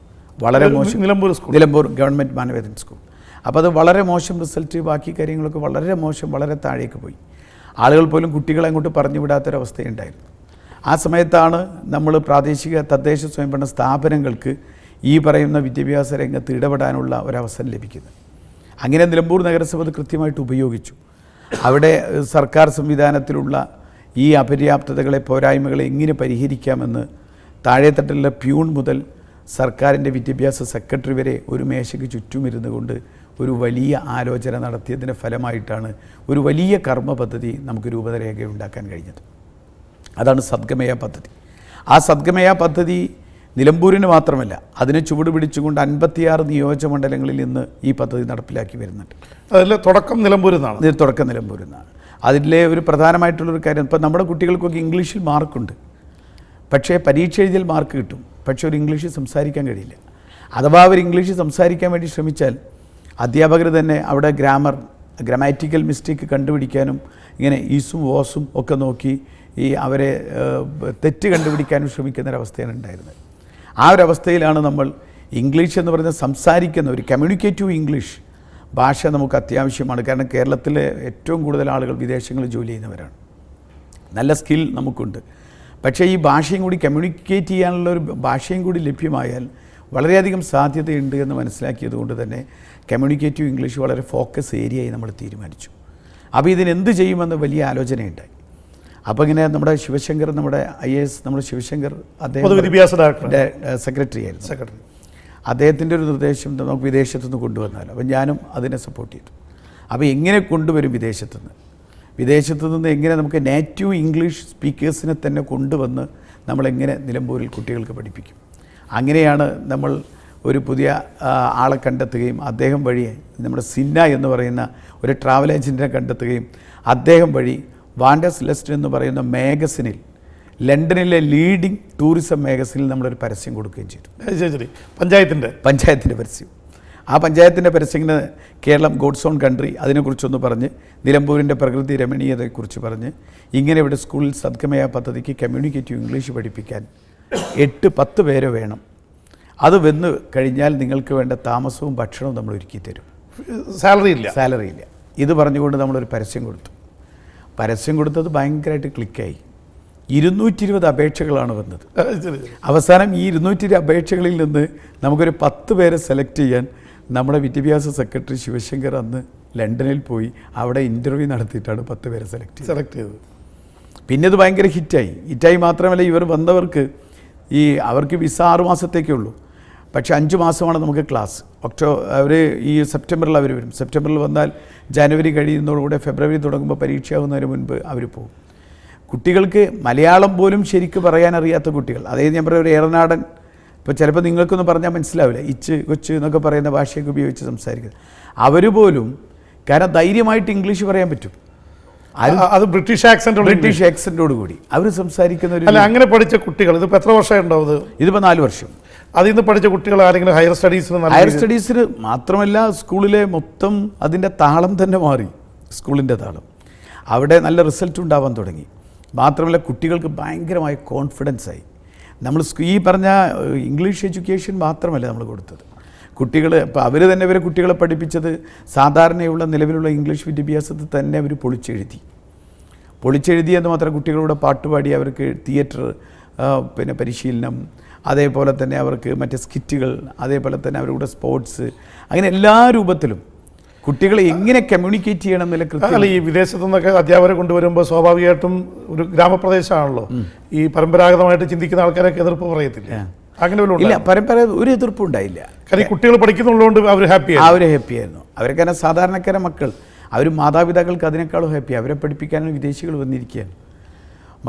വളരെ മോശം, നിലമ്പൂർ ഗവൺമെൻറ് മാനവേദൻ സ്കൂൾ. അപ്പോൾ അത് വളരെ മോശം റിസൾട്ട്, ബാക്കി കാര്യങ്ങളൊക്കെ വളരെ മോശം, വളരെ താഴേക്ക് പോയി. ആളുകൾ പോലും കുട്ടികളെ അങ്ങോട്ട് പറഞ്ഞു വിടാത്തൊരവസ്ഥയുണ്ടായിരുന്നു. ആ സമയത്താണ് നമ്മൾ പ്രാദേശിക തദ്ദേശ സ്വയംഭരണ സ്ഥാപനങ്ങൾക്ക് ഈ പറയുന്ന വിദ്യാഭ്യാസ രംഗത്ത് ഇടപെടാനുള്ള ഒരവസരം ലഭിക്കുന്നത്. അങ്ങനെ നിലമ്പൂർ നഗരസഭ അത് കൃത്യമായിട്ട് ഉപയോഗിച്ചു. അവിടെ സർക്കാർ സംവിധാനത്തിലുള്ള ഈ അപര്യാപ്തതകളെ, പോരായ്മകളെ എങ്ങനെ പരിഹരിക്കാമെന്ന് താഴെത്തട്ടിലുള്ള പ്യൂൺ മുതൽ സർക്കാരിൻ്റെ വിദ്യാഭ്യാസ സെക്രട്ടറി വരെ ഒരു മേശയ്ക്ക് ചുറ്റുമിരുന്നു കൊണ്ട് ഒരു വലിയ ആലോചന നടത്തിയതിൻ്റെ ഫലമായിട്ടാണ് ഒരു വലിയ കർമ്മ പദ്ധതി നമുക്ക് രൂപരേഖ ഉണ്ടാക്കാൻ കഴിഞ്ഞത്. അതാണ് സദ്ഗമയ പദ്ധതി. ആ സദ്ഗമയ പദ്ധതി നിലമ്പൂരിന് മാത്രമല്ല, അതിനെ ചുവട് പിടിച്ചുകൊണ്ട് 56 നിയോജകമണ്ഡലങ്ങളിൽ ഇന്ന് ഈ പദ്ധതി നടപ്പിലാക്കി വരുന്നുണ്ട്. അതിൽ തുടക്കം നിലമ്പൂരിൽ നിന്നാണ്. അതിലെ ഒരു പ്രധാനമായിട്ടുള്ളൊരു കാര്യം, ഇപ്പം നമ്മുടെ കുട്ടികൾക്കൊക്കെ ഇംഗ്ലീഷിൽ മാർക്കുണ്ട്, പക്ഷേ പരീക്ഷ എഴുതിയാൽ മാർക്ക് കിട്ടും, പക്ഷേ ഒരു ഇംഗ്ലീഷ് സംസാരിക്കാൻ കഴിയില്ല. അഥവാ അവർ ഇംഗ്ലീഷ് സംസാരിക്കാൻ വേണ്ടി ശ്രമിച്ചാൽ അധ്യാപകർ തന്നെ അവിടെ ഗ്രാമാറ്റിക്കൽ മിസ്റ്റേക്ക് കണ്ടുപിടിക്കാനും ഇങ്ങനെ ഈസും വോസും ഒക്കെ നോക്കി ഈ അവരെ തെറ്റ് കണ്ടുപിടിക്കാനും ശ്രമിക്കുന്നൊരവസ്ഥയാണ് ഉണ്ടായിരുന്നത്. ആ ഒരവസ്ഥയിലാണ് നമ്മൾ ഇംഗ്ലീഷ് എന്ന് പറയുന്ന സംസാരിക്കുന്ന ഒരു കമ്മ്യൂണിക്കേറ്റീവ് ഇംഗ്ലീഷ് ഭാഷ നമുക്ക് അത്യാവശ്യമാണ്. കാരണം കേരളത്തിലെ ഏറ്റവും കൂടുതൽ ആളുകൾ വിദേശങ്ങളിൽ ജോലി ചെയ്യുന്നവരാണ്, നല്ല സ്കിൽ നമുക്കുണ്ട്. പക്ഷേ ഈ ഭാഷയും കൂടി കമ്മ്യൂണിക്കേറ്റ് ചെയ്യാനുള്ള ഒരു ഭാഷയും കൂടി ലഭ്യമായാൽ വളരെയധികം സാധ്യതയുണ്ട് എന്ന് മനസ്സിലാക്കിയത് കൊണ്ട് തന്നെ കമ്മ്യൂണിക്കേറ്റീവ് ഇംഗ്ലീഷ് വളരെ ഫോക്കസ് ഏരിയയായി നമ്മൾ തീരുമാനിച്ചു. അപ്പോൾ ഇതിനെന്ത് ചെയ്യുമെന്ന് വലിയ ആലോചനയുണ്ടായി. അപ്പോൾ ഇങ്ങനെ നമ്മുടെ ശിവശങ്കർ, നമ്മുടെ IAS നമ്മുടെ ശിവശങ്കർ, അദ്ദേഹം വിദ്യാഭ്യാസ ഡയറക്ടറുടെ സെക്രട്ടറി ആയിരുന്നു. അദ്ദേഹത്തിൻ്റെ ഒരു നിർദ്ദേശം നമുക്ക് വിദേശത്തുനിന്ന് കൊണ്ടുവന്നാലോ. അപ്പോൾ ഞാനും അതിനെ സപ്പോർട്ട് ചെയ്തു. അപ്പോൾ എങ്ങനെ കൊണ്ടുവരും വിദേശത്തുനിന്ന് എങ്ങനെ നമുക്ക് നേറ്റീവ് ഇംഗ്ലീഷ് സ്പീക്കേഴ്സിനെ തന്നെ കൊണ്ടുവന്ന് നമ്മളെങ്ങനെ നിലമ്പൂരിൽ കുട്ടികൾക്ക് പഠിപ്പിക്കും? അങ്ങനെയാണ് നമ്മൾ ഒരു പുതിയ ആളെ കണ്ടെത്തുകയും അദ്ദേഹം വഴി നമ്മുടെ സിന്ന എന്ന് പറയുന്ന ഒരു ട്രാവൽ ഏജൻറ്റിനെ കണ്ടെത്തുകയും അദ്ദേഹം വഴി വാണ്ടേഴ്സ് ലിസ്റ്റ് എന്ന് പറയുന്ന മാഗസിനിൽ, ലണ്ടനിലെ ലീഡിംഗ് ടൂറിസം മാഗസിനിൽ നമ്മളൊരു പരസ്യം കൊടുക്കുകയും ചെയ്തു. പഞ്ചായത്തിൻ്റെ പരസ്യം. ആ പഞ്ചായത്തിൻ്റെ പരസ്യത്തിന് കേരളം ഗോഡ്സ് ഓൺ കൺട്രി അതിനെക്കുറിച്ചൊന്ന് പറഞ്ഞ്, നിലമ്പൂരിൻ്റെ പ്രകൃതി രമണീയതയെക്കുറിച്ച് പറഞ്ഞ്, ഇങ്ങനെ ഇവിടെ സ്കൂളിൽ സദ്ഗമയ പദ്ധതിക്ക് കമ്മ്യൂണിക്കേറ്റീവ് ഇംഗ്ലീഷ് പഠിപ്പിക്കാൻ 8-10 പേരെ വേണം. അത് വന്ന് കഴിഞ്ഞാൽ നിങ്ങൾക്ക് വേണ്ട താമസവും ഭക്ഷണവും നമ്മൾ ഒരുക്കി തരും, സാലറി ഇല്ല. ഇത് പറഞ്ഞുകൊണ്ട് നമ്മളൊരു പരസ്യം കൊടുത്തു. പരസ്യം കൊടുത്തത് ഭയങ്കരമായിട്ട് ക്ലിക്കായി. 220 അപേക്ഷകളാണ് വന്നത്. അവസാനം ഈ 220 അപേക്ഷകളിൽ നിന്ന് നമുക്കൊരു 10 പേരെ സെലക്ട് ചെയ്യാൻ നമ്മുടെ വിദ്യാഭ്യാസ സെക്രട്ടറി ശിവശങ്കർ അന്ന് ലണ്ടനിൽ പോയി അവിടെ ഇൻ്റർവ്യൂ നടത്തിയിട്ടാണ് 10 പേരെ സെലക്ട് ചെയ്തത്. പിന്നെ ഇത് ഭയങ്കര ഹിറ്റായി മാത്രമല്ല, ഇവർ വന്നവർക്ക് അവർക്ക് വിസ 6 മാസത്തേക്കേ ഉള്ളൂ. പക്ഷേ 5 മാസമാണ് നമുക്ക് ക്ലാസ്. അവർ ഈ സെപ്റ്റംബറിൽ അവർ വരും. സെപ്റ്റംബറിൽ വന്നാൽ ജനുവരി കഴിയുന്നതോടുകൂടെ ഫെബ്രുവരി തുടങ്ങുമ്പോൾ പരീക്ഷയാവുന്നതിന് മുൻപ് അവർ പോകും. കുട്ടികൾക്ക് മലയാളം പോലും ശരിക്കും പറയാനറിയാത്ത കുട്ടികൾ, അതായത് ഞാൻ പറയുന്ന ഒരു ഏറനാടൻ, ഇപ്പോൾ ചിലപ്പോൾ നിങ്ങൾക്കൊന്നും പറഞ്ഞാൽ മനസ്സിലാവില്ല, ഇച്ച് കൊച്ച് എന്നൊക്കെ പറയുന്ന ഭാഷയൊക്കെ ഉപയോഗിച്ച് സംസാരിക്കുന്നത് അവർ പോലും, കാരണം ധൈര്യമായിട്ട് ഇംഗ്ലീഷ് പറയാൻ പറ്റും. അത് ബ്രിട്ടീഷ് ആക്സെൻറ്റോട് കൂടി അവർ സംസാരിക്കുന്ന ഒരു. അല്ല, അങ്ങനെ പഠിച്ച കുട്ടികൾ ഇതിപ്പോൾ എത്ര വർഷം ഉണ്ടാവും? ഇതിപ്പോൾ 4 വർഷം. അതിൽ നിന്ന് പഠിച്ച കുട്ടികൾ ആരെങ്കിലും ഹയർ സ്റ്റഡീസിന് മാത്രമല്ല, സ്കൂളിലെ മൊത്തം അതിൻ്റെ താളം തന്നെ മാറി. സ്കൂളിൻ്റെ താളം അവിടെ നല്ല റിസൾട്ട് ഉണ്ടാവാൻ തുടങ്ങി. മാത്രമല്ല, കുട്ടികൾക്ക് ഭയങ്കരമായ കോൺഫിഡൻസായി. നമ്മൾ ഈ പറഞ്ഞ ഇംഗ്ലീഷ് എഡ്യൂക്കേഷൻ മാത്രമല്ല നമ്മൾ കൊടുത്തത്. കുട്ടികൾ ഇപ്പോൾ അവർ തന്നെ ഇവരെ കുട്ടികളെ പഠിപ്പിച്ചത് സാധാരണയുള്ള നിലവിലുള്ള ഇംഗ്ലീഷ് വിദ്യാഭ്യാസത്തിൽ തന്നെ അവർ പൊളിച്ചെഴുതി എന്ന് മാത്രം. കുട്ടികളുടെ പാട്ടുപാടി, അവർക്ക് തിയേറ്റർ പിന്നെ പരിശീലനം, അതേപോലെ തന്നെ അവർക്ക് മറ്റ് സ്കിറ്റുകൾ, അതേപോലെ തന്നെ അവരുടെ സ്പോർട്സ്, അങ്ങനെ എല്ലാ രൂപത്തിലും കുട്ടികളെ എങ്ങനെ കമ്മ്യൂണിക്കേറ്റ് ചെയ്യണം എന്നുള്ള കൃത്യം. ഈ വിദേശത്തു നിന്നൊക്കെ അധ്യാപകരെ കൊണ്ടുവരുമ്പോൾ സ്വാഭാവികമായിട്ടും ഒരു ഗ്രാമപ്രദേശമാണല്ലോ, ഈ പരമ്പരാഗതമായിട്ട് ചിന്തിക്കുന്ന ആൾക്കാരൊക്കെ എതിർപ്പ് പറയത്തില്ല. അങ്ങനെ ഇല്ല, പരമ്പരാഗത ഒരു എതിർപ്പും ഉണ്ടായില്ല. കാരണം കുട്ടികൾ പഠിക്കുന്നുള്ളതുകൊണ്ട് അവർ ഹാപ്പിയായിരുന്നു. അവരൊക്കെ സാധാരണക്കാരെ മക്കൾ, അവർ മാതാപിതാക്കൾക്ക് അതിനേക്കാളും ഹാപ്പി. അവരെ പഠിപ്പിക്കാനാണ് വിദേശികൾ വന്നിരിക്കുകയാണ്.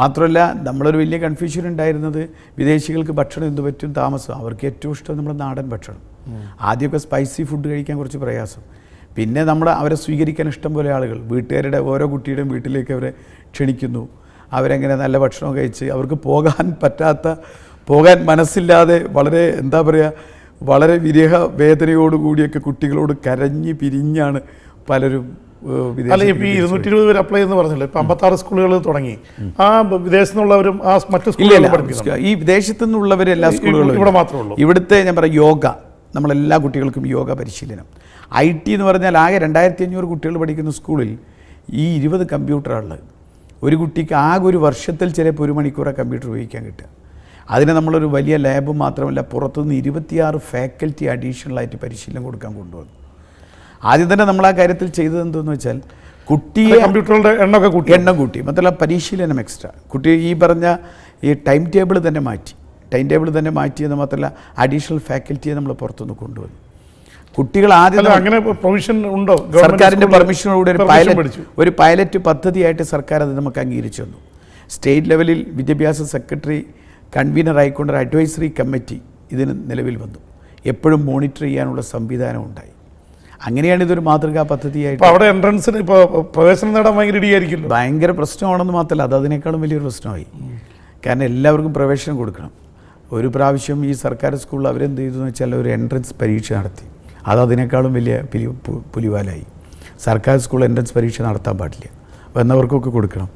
മാത്രമല്ല, നമ്മളൊരു വലിയ കൺഫ്യൂഷൻ ഉണ്ടായിരുന്നത് വിദേശികൾക്ക് ഭക്ഷണം എന്ത് പറ്റും, താമസം. അവർക്ക് ഏറ്റവും ഇഷ്ടം നമ്മുടെ നാടൻ ഭക്ഷണം. ആദ്യമൊക്കെ സ്പൈസി ഫുഡ് കഴിക്കാൻ കുറച്ച് പ്രയാസം. പിന്നെ അവരെ സ്വീകരിക്കാൻ ഇഷ്ടം പോലെ ആളുകൾ, വീട്ടുകാരുടെ ഓരോ കുട്ടിയുടെയും വീട്ടിലേക്ക് അവരെ ക്ഷണിക്കുന്നു. അവരെങ്ങനെ നല്ല ഭക്ഷണം കഴിച്ച്, അവർക്ക് പോകാൻ മനസ്സില്ലാതെ വളരെ എന്താ പറയുക, വളരെ വിരഹ വേദനയോടുകൂടിയൊക്കെ കുട്ടികളോട് കരഞ്ഞ് പിരിഞ്ഞാണ് പലരും. അല്ല, ഇപ്പോൾ ഈ 220 പേര് അപ്ലൈ എന്ന് പറഞ്ഞല്ലോ, ഇപ്പം 56 സ്കൂളുകൾ തുടങ്ങി. ആ വിദേശത്തു നിന്നുള്ളവരും ആ മറ്റു സ്കൂളുകളിൽ ഈ വിദേശത്തു നിന്നുള്ളവർ എല്ലാ സ്കൂളുകളും ഇവിടെ മാത്രമേ ഉള്ളൂ. ഇവിടുത്തെ ഞാൻ പറയാം യോഗ, നമ്മളെല്ലാ കുട്ടികൾക്കും യോഗ പരിശീലനം. IT എന്ന് പറഞ്ഞാൽ ആകെ 2500 കുട്ടികൾ പഠിക്കുന്ന സ്കൂളിൽ ഈ 20 കമ്പ്യൂട്ടറാണുള്ളത്. ഒരു കുട്ടിക്ക് ആകെ ഒരു വർഷത്തിൽ ചിലപ്പോൾ 1 മണിക്കൂറാണ് കമ്പ്യൂട്ടർ ഉപയോഗിക്കാൻ കിട്ടുക. അതിന് നമ്മളൊരു വലിയ ലാബ് മാത്രമല്ല, പുറത്തുനിന്ന് 26 ഫാക്കൽറ്റി അഡീഷണലായിട്ട് പരിശീലനം കൊടുക്കാൻ കൊണ്ടുവന്നു. ആദ്യം തന്നെ നമ്മൾ ആ കാര്യത്തിൽ ചെയ്തത് എന്തെന്ന് വെച്ചാൽ, കുട്ടിയെ കമ്പ്യൂട്ടറുകളുടെ എണ്ണം കൂട്ടി, മാത്രമല്ല പരിശീലനം എക്സ്ട്രാ. കുട്ടി ഈ പറഞ്ഞ ഈ ടൈം ടേബിൾ തന്നെ മാറ്റിയെന്ന് മാത്രമല്ല, അഡീഷണൽ ഫാക്കൽറ്റിയെ നമ്മൾ പുറത്തുനിന്ന് കൊണ്ടുവന്നു. കുട്ടികൾ ആദ്യം അങ്ങനെ പ്രൊവിഷൻ ഉണ്ടോ? സർക്കാരിൻ്റെ പെർമിഷനോടുകൂടി ഒരു പൈലറ്റ് പദ്ധതിയായിട്ട് സർക്കാർ അത് നമുക്ക് അംഗീകരിച്ചു തന്നു. സ്റ്റേറ്റ് ലെവലിൽ വിദ്യാഭ്യാസ സെക്രട്ടറി കൺവീനറായിക്കൊണ്ടൊരു അഡ്വൈസറി കമ്മിറ്റി ഇതിന് നിലവിൽ വന്നു. എപ്പോഴും മോണിറ്റർ ചെയ്യാനുള്ള സംവിധാനം ഉണ്ടായി. അങ്ങനെയാണ് ഇതൊരു മാതൃകാ പദ്ധതിയായിട്ട്. അവിടെ എൻട്രൻസിന് ഇപ്പോൾ പ്രവേശനം നേടാൻ ഭയങ്കര ഇടിയായിരിക്കും. ഭയങ്കര പ്രശ്നമാണെന്ന് മാത്രമല്ല, അത് അതിനേക്കാളും വലിയൊരു പ്രശ്നമായി. കാരണം എല്ലാവർക്കും പ്രവേശനം കൊടുക്കണം. ഒരു പ്രാവശ്യം ഈ സർക്കാർ സ്കൂളിൽ അവരെന്ത് ചെയ്തു എന്ന് വെച്ചാൽ ഒരു എൻട്രൻസ് പരീക്ഷ നടത്തി. അതിനേക്കാളും വലിയ പുലിവാലായി. സർക്കാർ സ്കൂൾ എൻട്രൻസ് പരീക്ഷ നടത്താൻ പാടില്ല, വന്നവർക്കൊക്കെ കൊടുക്കണം.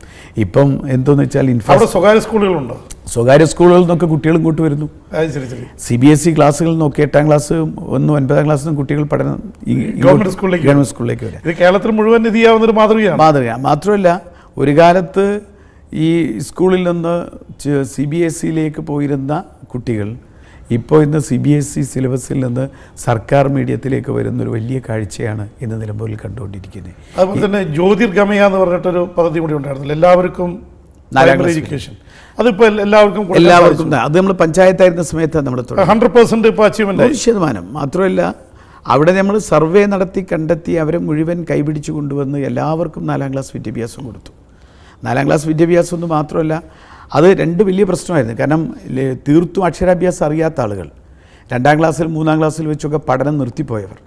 ഇപ്പം എന്തോന്ന് വെച്ചാൽ സ്വകാര്യ സ്കൂളുകളുണ്ടോ? സ്വകാര്യ സ്കൂളുകളിൽ നിന്നൊക്കെ കുട്ടികൾ ഇങ്ങോട്ട് വരുന്നു. CBSE ക്ലാസ്സുകളിൽ നിന്നൊക്കെ 8ാം ക്ലാസ് 9ാം ക്ലാസ്സിൽ നിന്ന് കുട്ടികൾ പഠനം ഗവൺമെൻറ് സ്കൂളിലേക്ക് വരാം. ഇത് കേരളത്തിൽ മുഴുവൻ നിധിയാവുന്നൊരു മാതൃക. മാത്രമല്ല, ഒരു കാലത്ത് ഈ സ്കൂളിൽ നിന്ന് CBSEയിലേക്ക് പോയിരുന്ന കുട്ടികൾ ഇപ്പോൾ ഇന്ന് CBSE സിലബസിൽ നിന്ന് സർക്കാർ മീഡിയത്തിലേക്ക് വരുന്നൊരു വലിയ കാഴ്ചയാണ് ഇന്ന് നിലമ്പൂരിൽ കണ്ടുകൊണ്ടിരിക്കുന്നത്. അതുപോലെ തന്നെ ജ്യോതിർഗമയ എന്ന് പറഞ്ഞിട്ടൊരു പദ്ധതി കൂടി ഉണ്ടായിരുന്നില്ല, എല്ലാവർക്കും എഡ്യൂക്കേഷൻ. അതിപ്പോൾ എല്ലാവർക്കും അത് നമ്മൾ പഞ്ചായത്തായിരുന്ന സമയത്താണ് നമ്മൾ 100% ഇപ്പോൾ അച്ചീവ്മെന്റ് 100%. മാത്രമല്ല, അവിടെ നമ്മൾ സർവേ നടത്തി കണ്ടെത്തി അവരെ മുഴുവൻ കൈപിടിച്ചു കൊണ്ടുവന്ന് എല്ലാവർക്കും 4ാം ക്ലാസ് വിദ്യാഭ്യാസം കൊടുത്തു. 4ാം ക്ലാസ് വിദ്യാഭ്യാസം ഒന്നും മാത്രമല്ല, അത് 2 വലിയ പ്രശ്നമായിരുന്നു. കാരണം തീർത്തും അക്ഷരാഭ്യാസം അറിയാത്ത ആളുകൾ, 2ാം ക്ലാസ്സിൽ 3ാം ക്ലാസ്സിൽ വെച്ചൊക്കെ പഠനം നിർത്തിപ്പോയവർ.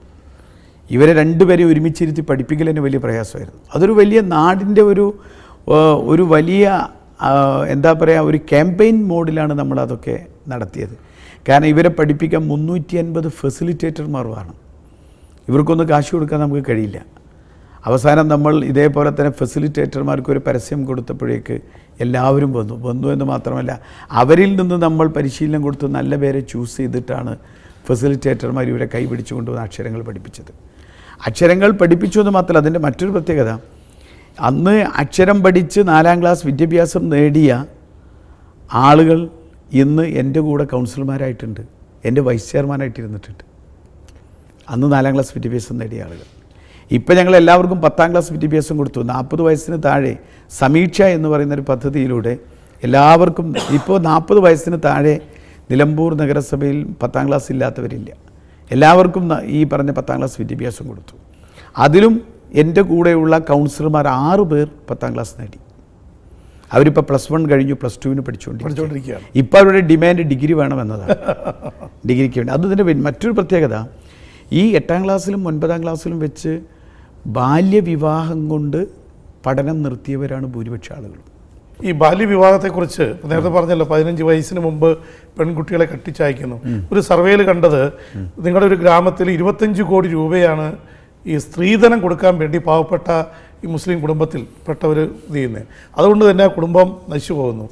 ഇവരെ രണ്ടുപേരെയും ഒരുമിച്ചിരുത്തി പഠിപ്പിക്കൽ തന്നെ വലിയ പ്രയാസമായിരുന്നു. അതൊരു വലിയ നാടിൻ്റെ ഒരു വലിയ എന്താ പറയുക, ഒരു ക്യാമ്പയിൻ മോഡിലാണ് നമ്മളതൊക്കെ നടത്തിയത്. കാരണം ഇവരെ പഠിപ്പിക്കാൻ 350 ഫെസിലിറ്റേറ്റർമാർ വേണം. ഇവർക്കൊന്നും കാശ് കൊടുക്കാൻ നമുക്ക് കഴിയില്ല. അവസാനം നമ്മൾ ഇതേപോലെ തന്നെ ഫെസിലിറ്റേറ്റർമാർക്ക് ഒരു പരസ്യം കൊടുത്തപ്പോഴേക്ക് എല്ലാവരും വന്നു എന്ന് മാത്രമല്ല, അവരിൽ നിന്ന് നമ്മൾ പരിശീലനം കൊടുത്ത് നല്ല പേരെ ചൂസ് ചെയ്തിട്ടാണ് ഫെസിലിറ്റേറ്റർമാർ ഇവരെ കൈപിടിച്ചു കൊണ്ടുവന്ന് അക്ഷരങ്ങൾ പഠിപ്പിച്ചത്. അക്ഷരങ്ങൾ പഠിപ്പിച്ചു എന്ന് മാത്രമല്ല, അതിൻ്റെ മറ്റൊരു പ്രത്യേകത, അന്ന് അക്ഷരം പഠിച്ച് 4ാം ക്ലാസ് വിദ്യാഭ്യാസം നേടിയ ആളുകൾ ഇന്ന് എൻ്റെ കൂടെ കൗൺസിലർമാരായിട്ടുണ്ട്, എൻ്റെ വൈസ് ചെയർമാനായിട്ടിരുന്നിട്ടുണ്ട്. അന്ന് 4ാം ക്ലാസ് വിദ്യാഭ്യാസം നേടിയ ആളുകൾ. ഇപ്പം ഞങ്ങൾ എല്ലാവർക്കും 10ാം ക്ലാസ് വിദ്യാഭ്യാസം കൊടുത്തു. 40 വയസ്സിന് താഴെ സമീക്ഷ എന്ന് പറയുന്നൊരു പദ്ധതിയിലൂടെ എല്ലാവർക്കും, ഇപ്പോൾ 40 വയസ്സിന് താഴെ നിലമ്പൂർ നഗരസഭയിൽ 10ാം ക്ലാസ് ഇല്ലാത്തവരില്ല. എല്ലാവർക്കും ഈ പറഞ്ഞ 10ാം ക്ലാസ് വിദ്യാഭ്യാസം കൊടുത്തു. അതിലും എൻ്റെ കൂടെയുള്ള കൗൺസിലർമാർ 6 പേർ 10ാം ക്ലാസ് നേടി. അവരിപ്പോൾ +1 കഴിഞ്ഞു, +2 പഠിച്ചുകൊണ്ടിരിക്കുകയാണ്. ഇപ്പോൾ അവരുടെ ഡിമാൻഡ് ഡിഗ്രി വേണമെന്നതാണ്, ഡിഗ്രിക്ക് വേണ്ടി. അതിൻ്റെ മറ്റൊരു പ്രത്യേകത, ഈ 8ാം ക്ലാസ്സിലും 9ാം ക്ലാസ്സിലും വെച്ച് ബാല്യവിവാഹം കൊണ്ട് പഠനം നിർത്തിയവരാണ് ഭൂരിപക്ഷ ആളുകളും. ഈ ബാല്യവിവാഹത്തെക്കുറിച്ച് നേരത്തെ പറഞ്ഞല്ലോ, 15 വയസ്സിന് മുമ്പ് പെൺകുട്ടികളെ കെട്ടിച്ചയക്കുന്നു. ഒരു സർവേയിൽ കണ്ടത്, നിങ്ങളുടെ ഒരു ഗ്രാമത്തിൽ 25 കോടി രൂപയാണ് ഈ സ്ത്രീധനം കൊടുക്കാൻ വേണ്ടി പാവപ്പെട്ട ഈ മുസ്ലിം കുടുംബത്തിൽ പെട്ടവർ ഇത് ചെയ്യുന്നത്. അതുകൊണ്ട് തന്നെ ആ കുടുംബം നശിച്ചു പോകുന്നു.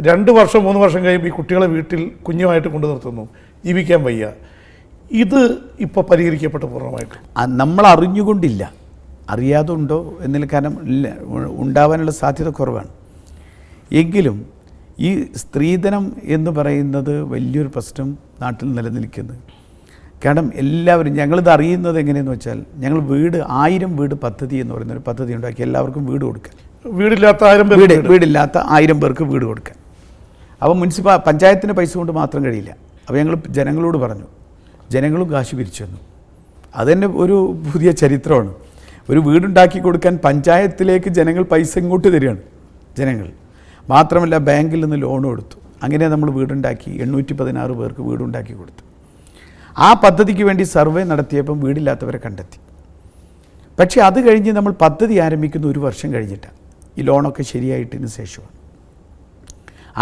2 വർഷം 3 വർഷം കഴിയുമ്പോൾ ഈ കുട്ടികളെ വീട്ടിൽ കുഞ്ഞുമായിട്ട് കൊണ്ടു നിർത്തുന്നു, ജീവിക്കാൻ വയ്യ. ഇത് ഇപ്പോൾ പരിഹരിക്കപ്പെട്ട പൂർണ്ണമായിട്ടും നമ്മൾ അറിഞ്ഞുകൊണ്ടില്ല, അറിയാതെ ഉണ്ടോ എന്നില്ല, കാരണം ഉണ്ടാവാനുള്ള സാധ്യത കുറവാണ്. എങ്കിലും ഈ സ്ത്രീധനം എന്ന് പറയുന്നത് വലിയൊരു പ്രശ്നം നാട്ടിൽ നിലനിൽക്കുന്നത്. കാരണം എല്ലാവരും, ഞങ്ങളിത് അറിയുന്നത് എങ്ങനെയെന്ന് വെച്ചാൽ, ഞങ്ങൾ 1000 വീട് പദ്ധതി എന്ന് പറയുന്നൊരു പദ്ധതി ഉണ്ടാക്കി എല്ലാവർക്കും വീട് കൊടുക്കാൻ. വീടില്ലാത്ത 1000 പേർക്ക് വീട് കൊടുക്കാൻ. അപ്പോൾ പഞ്ചായത്തിൻ്റെ പൈസ കൊണ്ട് മാത്രം കഴിയില്ല. അപ്പോൾ ഞങ്ങൾ ജനങ്ങളോട് പറഞ്ഞു, ജനങ്ങളും കാശ് പിരിച്ചു തന്നു. അതുതന്നെ ഒരു പുതിയ ചരിത്രമാണ്. ഒരു വീടുണ്ടാക്കി കൊടുക്കാൻ പഞ്ചായത്തിലേക്ക് ജനങ്ങൾ പൈസ ഇങ്ങോട്ട് തരികയാണ്. ജനങ്ങൾ മാത്രമല്ല, ബാങ്കിൽ നിന്ന് ലോൺ കൊടുത്തു. അങ്ങനെ നമ്മൾ വീടുണ്ടാക്കി 816 പേർക്ക് വീടുണ്ടാക്കി കൊടുത്തു. ആ പദ്ധതിക്ക് വേണ്ടി സർവേ നടത്തിയപ്പം വീടില്ലാത്തവരെ കണ്ടെത്തി. പക്ഷേ അത് കഴിഞ്ഞ് നമ്മൾ പദ്ധതി ആരംഭിക്കുന്ന 1 വർഷം കഴിഞ്ഞിട്ടാണ്, ഈ ലോണൊക്കെ ശരിയായിട്ടതിന് ശേഷമാണ്.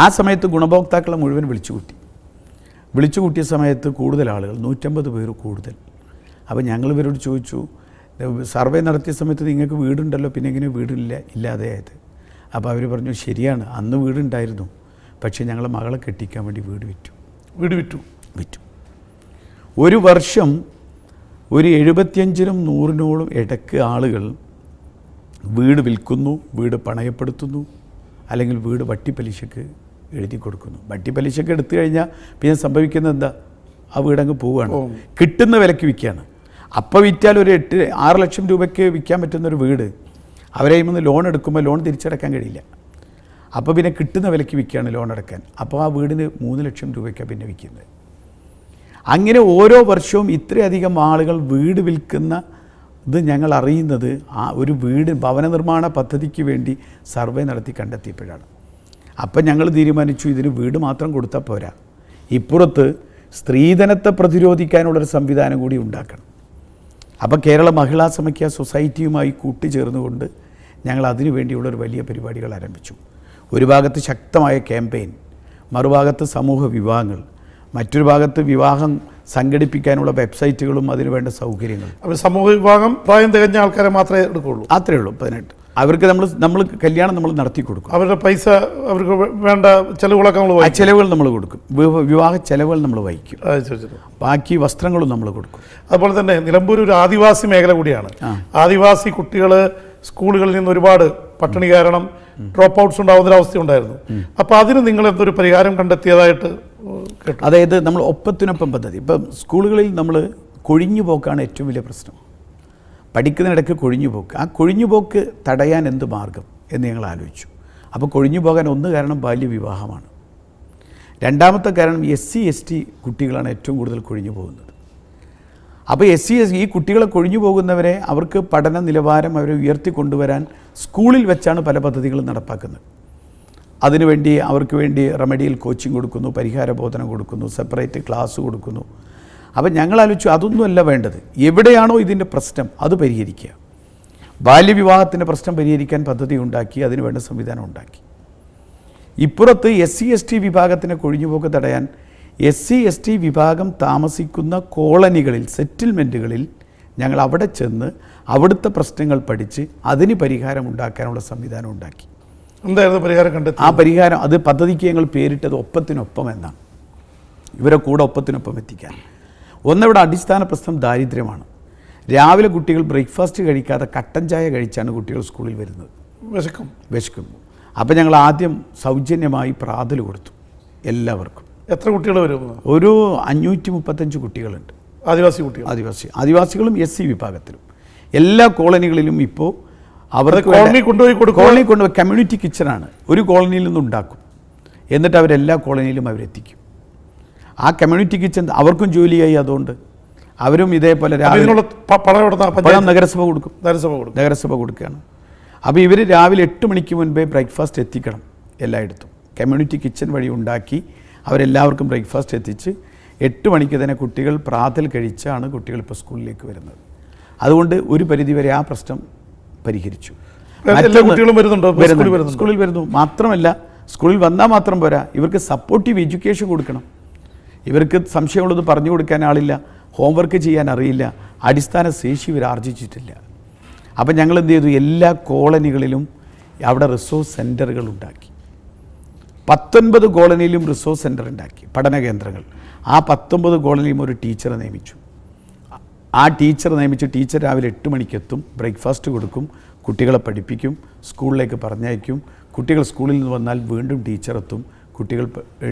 ആ സമയത്ത് ഗുണഭോക്താക്കളെ മുഴുവൻ വിളിച്ചു കൂട്ടിയ സമയത്ത് കൂടുതൽ ആളുകൾ, 150 പേര് കൂടുതൽ. അപ്പോൾ ഞങ്ങൾ ഇവരോട് ചോദിച്ചു, സർവേ നടത്തിയ സമയത്ത് നിങ്ങൾക്ക് വീടുണ്ടല്ലോ, പിന്നെ എങ്ങനെ ഇല്ലാതെയായത്? അപ്പോൾ അവർ പറഞ്ഞു, ശരിയാണ്, അന്ന് വീടുണ്ടായിരുന്നു, പക്ഷേ ഞങ്ങളെ മകളെ കെട്ടിക്കാൻ വേണ്ടി വീട് വിറ്റു. ഒരു വർഷം ഒരു 75-നും 100-നോളം ഇടയ്ക്ക് ആളുകൾ വീട് വിൽക്കുന്നു, വീട് പണയപ്പെടുത്തുന്നു, അല്ലെങ്കിൽ വീട് വട്ടിപ്പലിശക്ക് എഴുതി കൊടുക്കുന്നു. വട്ടിപ്പലിശക്ക് എടുത്തു കഴിഞ്ഞാൽ പിന്നെ സംഭവിക്കുന്നത് എന്താ, ആ വീടങ്ങ് പോവുകയാണ്, കിട്ടുന്ന വിലയ്ക്ക് വിൽക്കുകയാണ്. അപ്പോൾ വിറ്റാൽ ഒരു 6 ലക്ഷം രൂപയ്ക്ക് വിൽക്കാൻ പറ്റുന്നൊരു വീട് അവരെ നിന്ന് ലോൺ എടുക്കുമ്പോൾ ലോൺ തിരിച്ചടക്കാൻ കഴിയില്ല. അപ്പോൾ പിന്നെ കിട്ടുന്ന വിലയ്ക്ക് വിൽക്കുകയാണ് ലോൺ അടക്കാൻ. അപ്പോൾ ആ വീടിന് 3 ലക്ഷം രൂപയ്ക്കാണ് പിന്നെ വിൽക്കുന്നത്. അങ്ങനെ ഓരോ വർഷവും ഇത്രയധികം ആളുകൾ വീട് വിൽക്കുന്ന ഇത് ഞങ്ങൾ അറിയുന്നത് ആ ഒരു ഭവന നിർമ്മാണ പദ്ധതിക്ക് വേണ്ടി സർവേ നടത്തി കണ്ടെത്തിയപ്പോഴാണ്. അപ്പം ഞങ്ങൾ തീരുമാനിച്ചു, ഇതിന് വീട് മാത്രം കൊടുത്താൽ പോരാ, ഇപ്പുറത്ത് സ്ത്രീധനത്തെ പ്രതിരോധിക്കാനുള്ളൊരു സംവിധാനം കൂടി ഉണ്ടാക്കണം. അപ്പോൾ കേരള മഹിളാ സമാഖ്യ സൊസൈറ്റിയുമായി കൂട്ടിച്ചേർന്നുകൊണ്ട് ഞങ്ങൾ അതിനു വേണ്ടിയുള്ളൊരു വലിയ പരിപാടികൾ ആരംഭിച്ചു. ഒരു ഭാഗത്ത് ശക്തമായ ക്യാമ്പയിൻ, മറുഭാഗത്ത് സമൂഹ വിവാഹങ്ങൾ, മറ്റൊരു ഭാഗത്ത് വിവാഹം സംഘടിപ്പിക്കാനുള്ള വെബ്സൈറ്റുകളും അതിനുവേണ്ട സൗകര്യങ്ങൾ. അപ്പോൾ സമൂഹ വിവാഹം പ്രായം തികഞ്ഞ ആൾക്കാരെ മാത്രമേ എടുക്കുകയുള്ളൂ? അത്രയേ ഉള്ളൂ. 18 അവർക്ക് നമ്മൾ കല്യാണം നമ്മൾ നടത്തി കൊടുക്കും. അവരുടെ പൈസ, അവർക്ക് വേണ്ട ചിലവുകളൊക്കെ നമ്മൾ ചിലവുകൾ നമ്മൾ കൊടുക്കും. വിവാഹ ചിലവുകൾ നമ്മൾ വഹിക്കും. ബാക്കി വസ്ത്രങ്ങളും നമ്മൾ കൊടുക്കും. അതുപോലെ തന്നെ നിലമ്പൂർ ഒരു ആദിവാസി മേഖല കൂടിയാണ്. ആദിവാസി കുട്ടികൾ സ്കൂളുകളിൽ നിന്ന് ഒരുപാട് പട്ടിണി കാരണം ഡ്രോപ്പ് ഔട്ട്സ് ഉണ്ടാകുന്നൊരവസ്ഥ ഉണ്ടായിരുന്നു. അപ്പോൾ അതിന് നിങ്ങൾ എന്തൊരു പരിഹാരം കണ്ടെത്തിയതായിട്ട് കേട്ടു? അതായത് നമ്മൾ ഒപ്പത്തിനൊപ്പം പദ്ധതി. ഇപ്പം സ്കൂളുകളിൽ നമ്മൾ കൊഴിഞ്ഞു പോക്കാണ് ഏറ്റവും വലിയ പ്രശ്നം. പഠിക്കുന്നതിനിടയ്ക്ക് കൊഴിഞ്ഞുപോക്ക്. ആ കൊഴിഞ്ഞുപോക്ക് തടയാൻ എന്ത് മാർഗം എന്ന് ഞങ്ങൾ ആലോചിച്ചു. അപ്പോൾ കൊഴിഞ്ഞു പോകാൻ ഒന്ന് കാരണം ബാല്യവിവാഹമാണ്. രണ്ടാമത്തെ കാരണം SC/ST കുട്ടികളാണ് ഏറ്റവും കൂടുതൽ കൊഴിഞ്ഞു പോകുന്നത്. അപ്പോൾ ഈ കുട്ടികളെ കൊഴിഞ്ഞു പോകുന്നവരെ അവർക്ക് പഠന നിലവാരം അവരെ ഉയർത്തിക്കൊണ്ടുവരാൻ സ്കൂളിൽ വെച്ചാണ് പല പദ്ധതികളും നടപ്പാക്കുന്നത്. അതിനുവേണ്ടി അവർക്ക് വേണ്ടി റെമഡിയൽ കോച്ചിങ് കൊടുക്കുന്നു, പരിഹാര ബോധനം കൊടുക്കുന്നു, സെപ്പറേറ്റ് ക്ലാസ് കൊടുക്കുന്നു. അപ്പം ഞങ്ങൾ ആലോചിച്ചു അതൊന്നുമല്ല വേണ്ടത്. എവിടെയാണോ ഇതിൻ്റെ പ്രശ്നം അത് പരിഹരിക്കുക. ബാല്യവിവാഹത്തിൻ്റെ പ്രശ്നം പരിഹരിക്കാൻ പദ്ധതി ഉണ്ടാക്കി, അതിനുവേണ്ട സംവിധാനം ഉണ്ടാക്കി. ഇപ്പുറത്ത് SC/ST വിഭാഗത്തിനെ കൊഴിഞ്ഞുപോക്ക് തടയാൻ SC/ST വിഭാഗം താമസിക്കുന്ന കോളനികളിൽ, സെറ്റിൽമെൻറ്റുകളിൽ ഞങ്ങൾ അവിടെ ചെന്ന് അവിടുത്തെ പ്രശ്നങ്ങൾ പഠിച്ച് അതിന് പരിഹാരം ഉണ്ടാക്കാനുള്ള സംവിധാനം ഉണ്ടാക്കി. എന്തായിരുന്നു പരിഹാരം കണ്ടെത്തി? ആ പരിഹാരം, അത് പദ്ധതിക്ക് ഞങ്ങൾ പേരിട്ടത് ഒപ്പത്തിനൊപ്പം എന്നാണ്. ഇവരെ കൂടെ ഒപ്പത്തിനൊപ്പം എത്തിക്കാൻ. ഒന്നിവിടെ അടിസ്ഥാന പ്രശ്നം ദാരിദ്ര്യമാണ്. രാവിലെ കുട്ടികൾ ബ്രേക്ക്ഫാസ്റ്റ് കഴിക്കാതെ കട്ടൻ ചായ കഴിച്ചാണ് കുട്ടികൾ സ്കൂളിൽ വരുന്നത്. വിശക്കും. അപ്പോൾ ഞങ്ങൾ ആദ്യം സൗജന്യമായി പ്രാതൽ കൊടുത്തു എല്ലാവർക്കും. എത്ര കുട്ടികൾ വരും? ഒരു 535 കുട്ടികളുണ്ട്. ആദിവാസികളും SC വിഭാഗത്തിലും എല്ലാ കോളനികളിലും. ഇപ്പോൾ അവർക്ക് കോളനി കൊണ്ടുപോയി കമ്മ്യൂണിറ്റി കിച്ചണാണ്, ഒരു കോളനിയിൽ നിന്നുണ്ടാക്കും. എന്നിട്ട് അവരെല്ലാ കോളനിയിലും അവരെത്തിക്കും. ആ കമ്മ്യൂണിറ്റി കിച്ചൺ അവർക്കും ജോലിയായി. അതുകൊണ്ട് അവരും ഇതേപോലെ പണം നഗരസഭ കൊടുക്കുകയാണ്. അപ്പോൾ ഇവർ രാവിലെ 8 മണിക്ക് മുൻപേ ബ്രേക്ക്ഫാസ്റ്റ് എത്തിക്കണം എല്ലായിടത്തും. കമ്മ്യൂണിറ്റി കിച്ചൺ വഴി ഉണ്ടാക്കി അവരെല്ലാവർക്കും ബ്രേക്ക്ഫാസ്റ്റ് എത്തിച്ച് 8 മണിക്ക് തന്നെ കുട്ടികൾ പ്രാതൽ കഴിച്ചാണ് കുട്ടികൾ ഇപ്പോൾ സ്കൂളിലേക്ക് വരുന്നത്. അതുകൊണ്ട് ഒരു പരിധിവരെ ആ പ്രശ്നം പരിഹരിച്ചു. സ്കൂളിൽ വരുന്നു. മാത്രമല്ല, സ്കൂളിൽ വന്നാൽ മാത്രം പോരാ, ഇവർക്ക് സപ്പോർട്ടീവ് എഡ്യൂക്കേഷൻ കൊടുക്കണം. ഇവർക്ക് സംശയമുള്ളത് പറഞ്ഞു കൊടുക്കാൻ ആളില്ല, ഹോംവർക്ക് ചെയ്യാൻ അറിയില്ല, അടിസ്ഥാന ശേഷി ഇവർ ആർജിച്ചിട്ടില്ല. അപ്പം ഞങ്ങൾ എന്ത് ചെയ്തു? എല്ലാ കോളനികളിലും അവിടെ റിസോഴ്സ് സെൻ്ററുകൾ ഉണ്ടാക്കി. 19 കോളനിയിലും റിസോഴ്സ് സെൻ്റർ ഉണ്ടാക്കി, പഠന കേന്ദ്രങ്ങൾ. ആ 19 കോളനിയിലും ഒരു ടീച്ചറെ നിയമിച്ചു. ആ ടീച്ചർ രാവിലെ 8 മണിക്കെത്തും, ബ്രേക്ക്ഫാസ്റ്റ് കൊടുക്കും, കുട്ടികളെ പഠിപ്പിക്കും, സ്കൂളിലേക്ക് പറഞ്ഞയക്കും. കുട്ടികൾ സ്കൂളിൽ നിന്ന് വന്നാൽ വീണ്ടും ടീച്ചറെത്തും,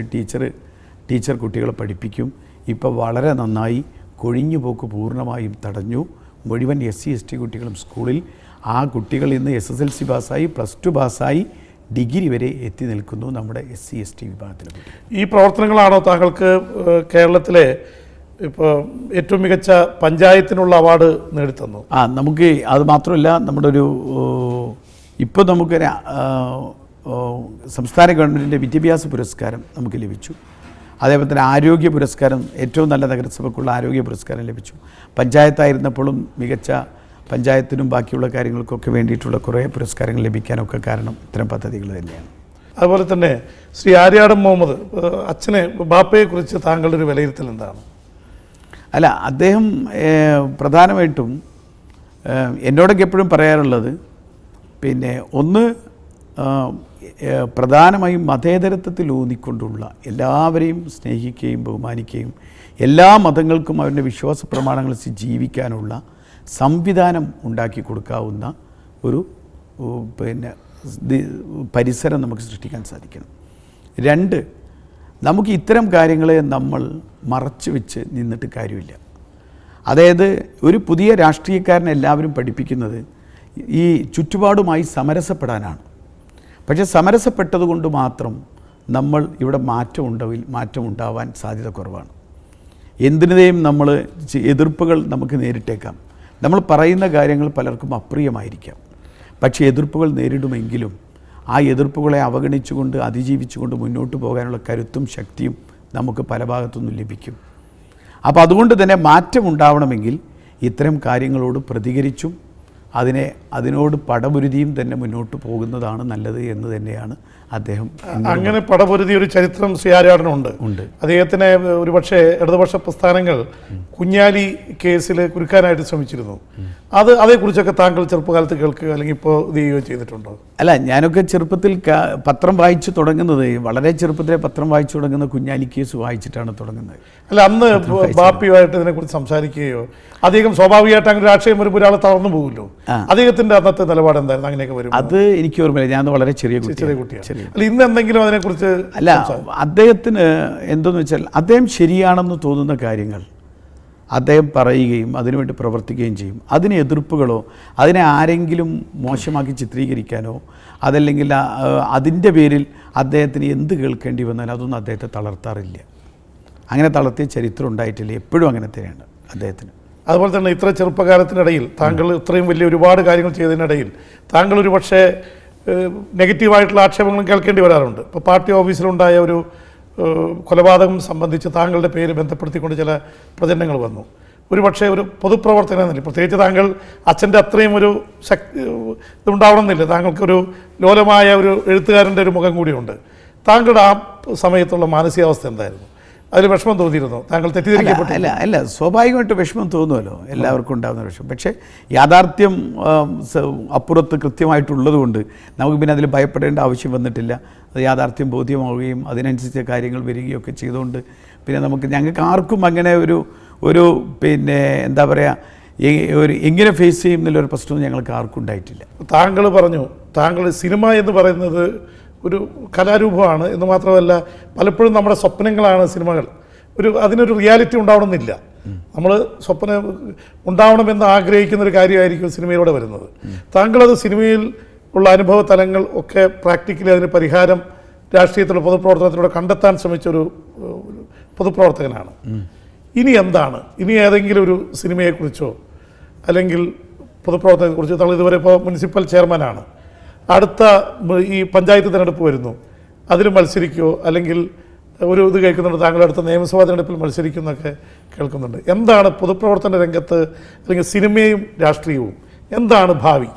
ടീച്ചർ കുട്ടികളെ പഠിപ്പിക്കും. ഇപ്പോൾ വളരെ നന്നായി കൊഴിഞ്ഞുപോക്ക് പൂർണ്ണമായും തടഞ്ഞു. മുഴുവൻ SC/ST കുട്ടികളും സ്കൂളിൽ. ആ കുട്ടികൾ ഇന്ന് SSLC പാസ്സായി, +2 പാസ്സായി, ഡിഗ്രി വരെ എത്തി നിൽക്കുന്നു നമ്മുടെ SC/ST വിഭാഗത്തിൽ. ഈ പ്രവർത്തനങ്ങളാണോ താങ്കൾക്ക് കേരളത്തിലെ ഇപ്പോൾ ഏറ്റവും മികച്ച പഞ്ചായത്തിനുള്ള അവാർഡ് നേടിത്തന്നു? നമുക്ക് അത് മാത്രമല്ല, നമ്മുടെ ഒരു ഇപ്പോൾ നമുക്ക് സംസ്ഥാന ഗവൺമെൻറ്റിൻ്റെ വിദ്യാഭ്യാസ പുരസ്കാരം നമുക്ക് ലഭിച്ചു. അതേപോലെ തന്നെ ആരോഗ്യ പുരസ്കാരം, ഏറ്റവും നല്ല നഗരസഭയ്ക്കുള്ള ആരോഗ്യ പുരസ്കാരം ലഭിച്ചു. പഞ്ചായത്തായിരുന്നപ്പോഴും മികച്ച പഞ്ചായത്തിനും ബാക്കിയുള്ള കാര്യങ്ങൾക്കൊക്കെ വേണ്ടിയിട്ടുള്ള കുറേ പുരസ്കാരങ്ങൾ ലഭിക്കാനൊക്കെ കാരണം ഇത്തരം പദ്ധതികൾ തന്നെയാണ്. അതുപോലെ തന്നെ ശ്രീ ആര്യാടൻ മുഹമ്മദ്, അച്ഛനെ ബാപ്പയെക്കുറിച്ച് താങ്കളുടെ ഒരു വിലയിരുത്തൽ എന്താണ്? അല്ല, അദ്ദേഹം പ്രധാനമായിട്ടും എന്നോടൊക്കെ എപ്പോഴും പറയാറുള്ളത്, പിന്നെ ഒന്ന് പ്രധാനമായും മതേതരത്വത്തിൽ ഊന്നിക്കൊണ്ടുള്ള എല്ലാവരെയും സ്നേഹിക്കുകയും ബഹുമാനിക്കുകയും എല്ലാ മതങ്ങൾക്കും അവരുടെ വിശ്വാസ പ്രമാണങ്ങൾ ജീവിക്കാനുള്ള സംവിധാനം ഉണ്ടാക്കി കൊടുക്കാവുന്ന ഒരു പിന്നെ പരിസരം നമുക്ക് സൃഷ്ടിക്കാൻ സാധിക്കണം. 2, നമുക്ക് ഇത്തരം കാര്യങ്ങളെ നമ്മൾ മറച്ചു വെച്ച് നിന്നിട്ട് കാര്യമില്ല. അതായത് ഒരു പുതിയ രാഷ്ട്രീയക്കാരനെ എല്ലാവരും പഠിപ്പിക്കുന്നത് ഈ ചുറ്റുപാടുമായി സമരസപ്പെടാനാണ്. പക്ഷേ സമരസപ്പെട്ടതുകൊണ്ട് മാത്രം നമ്മൾ ഇവിടെ മാറ്റം ഉണ്ടാവാൻ സാധ്യത കുറവാണ്. എന്തിനേയും നമ്മൾ എതിർപ്പുകൾ നമുക്ക് നേരിട്ടേക്കാം. നമ്മൾ പറയുന്ന കാര്യങ്ങൾ പലർക്കും അപ്രിയമായിരിക്കാം. പക്ഷേ എതിർപ്പുകൾ നേരിടുമെങ്കിലും ആ എതിർപ്പുകളെ അവഗണിച്ചുകൊണ്ട് അതിജീവിച്ചുകൊണ്ട് മുന്നോട്ട് പോകാനുള്ള കരുത്തും ശക്തിയും നമുക്ക് പല ഭാഗത്തുനിന്നും ലഭിക്കും. അപ്പോൾ അതുകൊണ്ട് തന്നെ മാറ്റം ഉണ്ടാവണമെങ്കിൽ ഇത്തരം കാര്യങ്ങളോട് പ്രതികരിച്ചും അതിനോട് പടപൊരുതിയും തന്നെ മുന്നോട്ട് പോകുന്നതാണ് നല്ലത് എന്ന് തന്നെയാണ് അദ്ദേഹം. അങ്ങനെ പടപൊരുതി ഒരു ചരിത്രം ശ്രീ ആര്യാടനുണ്ട്. അദ്ദേഹത്തിന് ഒരുപക്ഷെ ഇടതുപക്ഷ പ്രസ്ഥാനങ്ങൾ കുഞ്ഞാലി കേസിൽ കുരുക്കാനായിട്ട് ശ്രമിച്ചിരുന്നു. അതേക്കുറിച്ചൊക്കെ താങ്കൾ ചെറുപ്പകാലത്ത് കേൾക്കുക അല്ലെങ്കിൽ ഇപ്പോൾ ഇത് ചെയ്യുകയോ ചെയ്തിട്ടുണ്ടോ? അല്ല, ഞാനൊക്കെ ചെറുപ്പത്തിൽ പത്രം വായിച്ചു തുടങ്ങുന്നത്, വളരെ ചെറുപ്പത്തിലെ പത്രം വായിച്ചു തുടങ്ങുന്ന കുഞ്ഞാലി കേസ് വായിച്ചിട്ടാണ് തുടങ്ങുന്നത്. അല്ല, അന്ന് ബാപ്പിയുമായിട്ട് ഇതിനെക്കുറിച്ച് സംസാരിക്കുകയോ അദ്ദേഹം സ്വാഭാവികമായിട്ട് അങ്ങനെ രാഷ്ട്രീയം വരുമ്പോൾ ഒരാൾ തളർന്നു പോകുമല്ലോ, അദ്ദേഹത്തിന്റെ അന്നത്തെ നിലപാട് എന്തായിരുന്നു? അങ്ങനെയൊക്കെ വരും അത് എനിക്ക് ഓർമ്മയില്ല. ഞാൻ വളരെ ചെറിയ കുട്ടിയാണ്. അല്ല, ഇന്ന് എന്തെങ്കിലും അതിനെക്കുറിച്ച്? അല്ല, അദ്ദേഹത്തിന് എന്തെന്ന് വെച്ചാൽ അദ്ദേഹം ശരിയാണെന്ന് തോന്നുന്ന കാര്യങ്ങൾ അദ്ദേഹം പറയുകയും അതിനുവേണ്ടി പ്രവർത്തിക്കുകയും ചെയ്യും. അതിന് എതിർപ്പുകളോ അതിനെ ആരെങ്കിലും മോശമാക്കി ചിത്രീകരിക്കാനോ അതല്ലെങ്കിൽ അതിൻ്റെ പേരിൽ അദ്ദേഹത്തിന് എന്ത് കേൾക്കേണ്ടി വന്നാലും അതൊന്നും അദ്ദേഹത്തെ തളർത്താറില്ല. അങ്ങനെ തളർത്തിയ ചരിത്രം ഉണ്ടായിട്ടില്ല. എപ്പോഴും അങ്ങനെ തന്നെയാണ് അദ്ദേഹത്തിന്. അതുപോലെ തന്നെ ഇത്ര ചെറുപ്പകാലത്തിനിടയിൽ താങ്കൾ ഇത്രയും വലിയ ഒരുപാട് കാര്യങ്ങൾ ചെയ്തതിനിടയിൽ താങ്കൾ ഒരു പക്ഷേ നെഗറ്റീവായിട്ടുള്ള ആക്ഷേപങ്ങളും കേൾക്കേണ്ടി വരാറുണ്ട്. ഇപ്പോൾ പാർട്ടി ഓഫീസിലുണ്ടായ ഒരു കൊലപാതകം സംബന്ധിച്ച് താങ്കളുടെ പേര് ബന്ധപ്പെടുത്തിക്കൊണ്ട് ചില പ്രചരണങ്ങൾ വന്നു. ഒരുപക്ഷെ ഒരു പൊതുപ്രവർത്തകനെന്നില്ല, പ്രത്യേകിച്ച് താങ്കൾ അച്ഛൻ്റെ അത്രയും ഒരു ഇതുണ്ടാവണമെന്നില്ല, താങ്കൾക്കൊരു ലോലമായ ഒരു എഴുത്തുകാരൻ്റെ ഒരു മുഖം കൂടിയുണ്ട്. താങ്കളുടെ ആ സമയത്തുള്ള മാനസികാവസ്ഥ എന്തായിരുന്നു? അതിൽ വിഷമം തോന്നിയിരുന്നു? താങ്കൾ തെറ്റിദ്ധരിക്കപ്പെട്ടു? അല്ല സ്വാഭാവികമായിട്ട് വിഷമം തോന്നുമല്ലോ, എല്ലാവർക്കും ഉണ്ടാകുന്ന വിഷമം. പക്ഷേ യാഥാർത്ഥ്യം അപ്പുറത്ത് കൃത്യമായിട്ടുള്ളത് കൊണ്ട് നമുക്ക് പിന്നെ അതിൽ ഭയപ്പെടേണ്ട ആവശ്യം വന്നിട്ടില്ല. അത് യാഥാർത്ഥ്യം ബോധ്യമാവുകയും അതിനനുസരിച്ച് കാര്യങ്ങൾ വരികയൊക്കെ ചെയ്തുകൊണ്ട് പിന്നെ ഞങ്ങൾക്ക് ആർക്കും അങ്ങനെ ഒരു പിന്നെ എന്താ പറയുക, എങ്ങനെ ഫേസ് ചെയ്യും എന്നുള്ളൊരു പ്രശ്നവും ഞങ്ങൾക്ക് ആർക്കും ഉണ്ടായിട്ടില്ല. താങ്കൾ പറഞ്ഞു, താങ്കൾ സിനിമ എന്ന് പറയുന്നത് ഒരു കലാരൂപമാണ് എന്ന് മാത്രമല്ല, പലപ്പോഴും നമ്മുടെ സ്വപ്നങ്ങളാണ് സിനിമകൾ. അതിനൊരു റിയാലിറ്റി ഉണ്ടാവണമെന്നില്ല. നമ്മൾ സ്വപ്നം ഉണ്ടാവണമെന്ന് ആഗ്രഹിക്കുന്ന ഒരു കാര്യമായിരിക്കും സിനിമയിലൂടെ വരുന്നത്. താങ്കളത് സിനിമയിൽ ഉള്ള അനുഭവ തലങ്ങൾ ഒക്കെ പ്രാക്ടിക്കലി അതിന് പരിഹാരം രാഷ്ട്രീയത്തിലുള്ള പൊതുപ്രവർത്തനത്തിലൂടെ കണ്ടെത്താൻ ശ്രമിച്ചൊരു പൊതുപ്രവർത്തകനാണ്. ഇനി എന്താണ്? ഇനി ഏതെങ്കിലും ഒരു സിനിമയെക്കുറിച്ചോ അല്ലെങ്കിൽ പൊതുപ്രവർത്തനത്തെക്കുറിച്ചോ, താങ്കൾ ഇതുവരെ ഇപ്പോൾ മുനിസിപ്പൽ ചെയർമാനാണ്, അടുത്ത ഈ പഞ്ചായത്ത് തിരഞ്ഞെടുപ്പ് വരുന്നു, അതിൽ മത്സരിക്കുമോ അല്ലെങ്കിൽ ഒരു ഇത് കേൾക്കുന്നുണ്ട് താങ്കൾ അടുത്ത നിയമസഭാ തിരഞ്ഞെടുപ്പിൽ മത്സരിക്കുന്നൊക്കെ കേൾക്കുന്നുണ്ട്. എന്താണ് പൊതുപ്രവർത്തന രംഗത്ത് അല്ലെങ്കിൽ സിനിമയും രാഷ്ട്രീയവും എന്താണ് ഭാവി?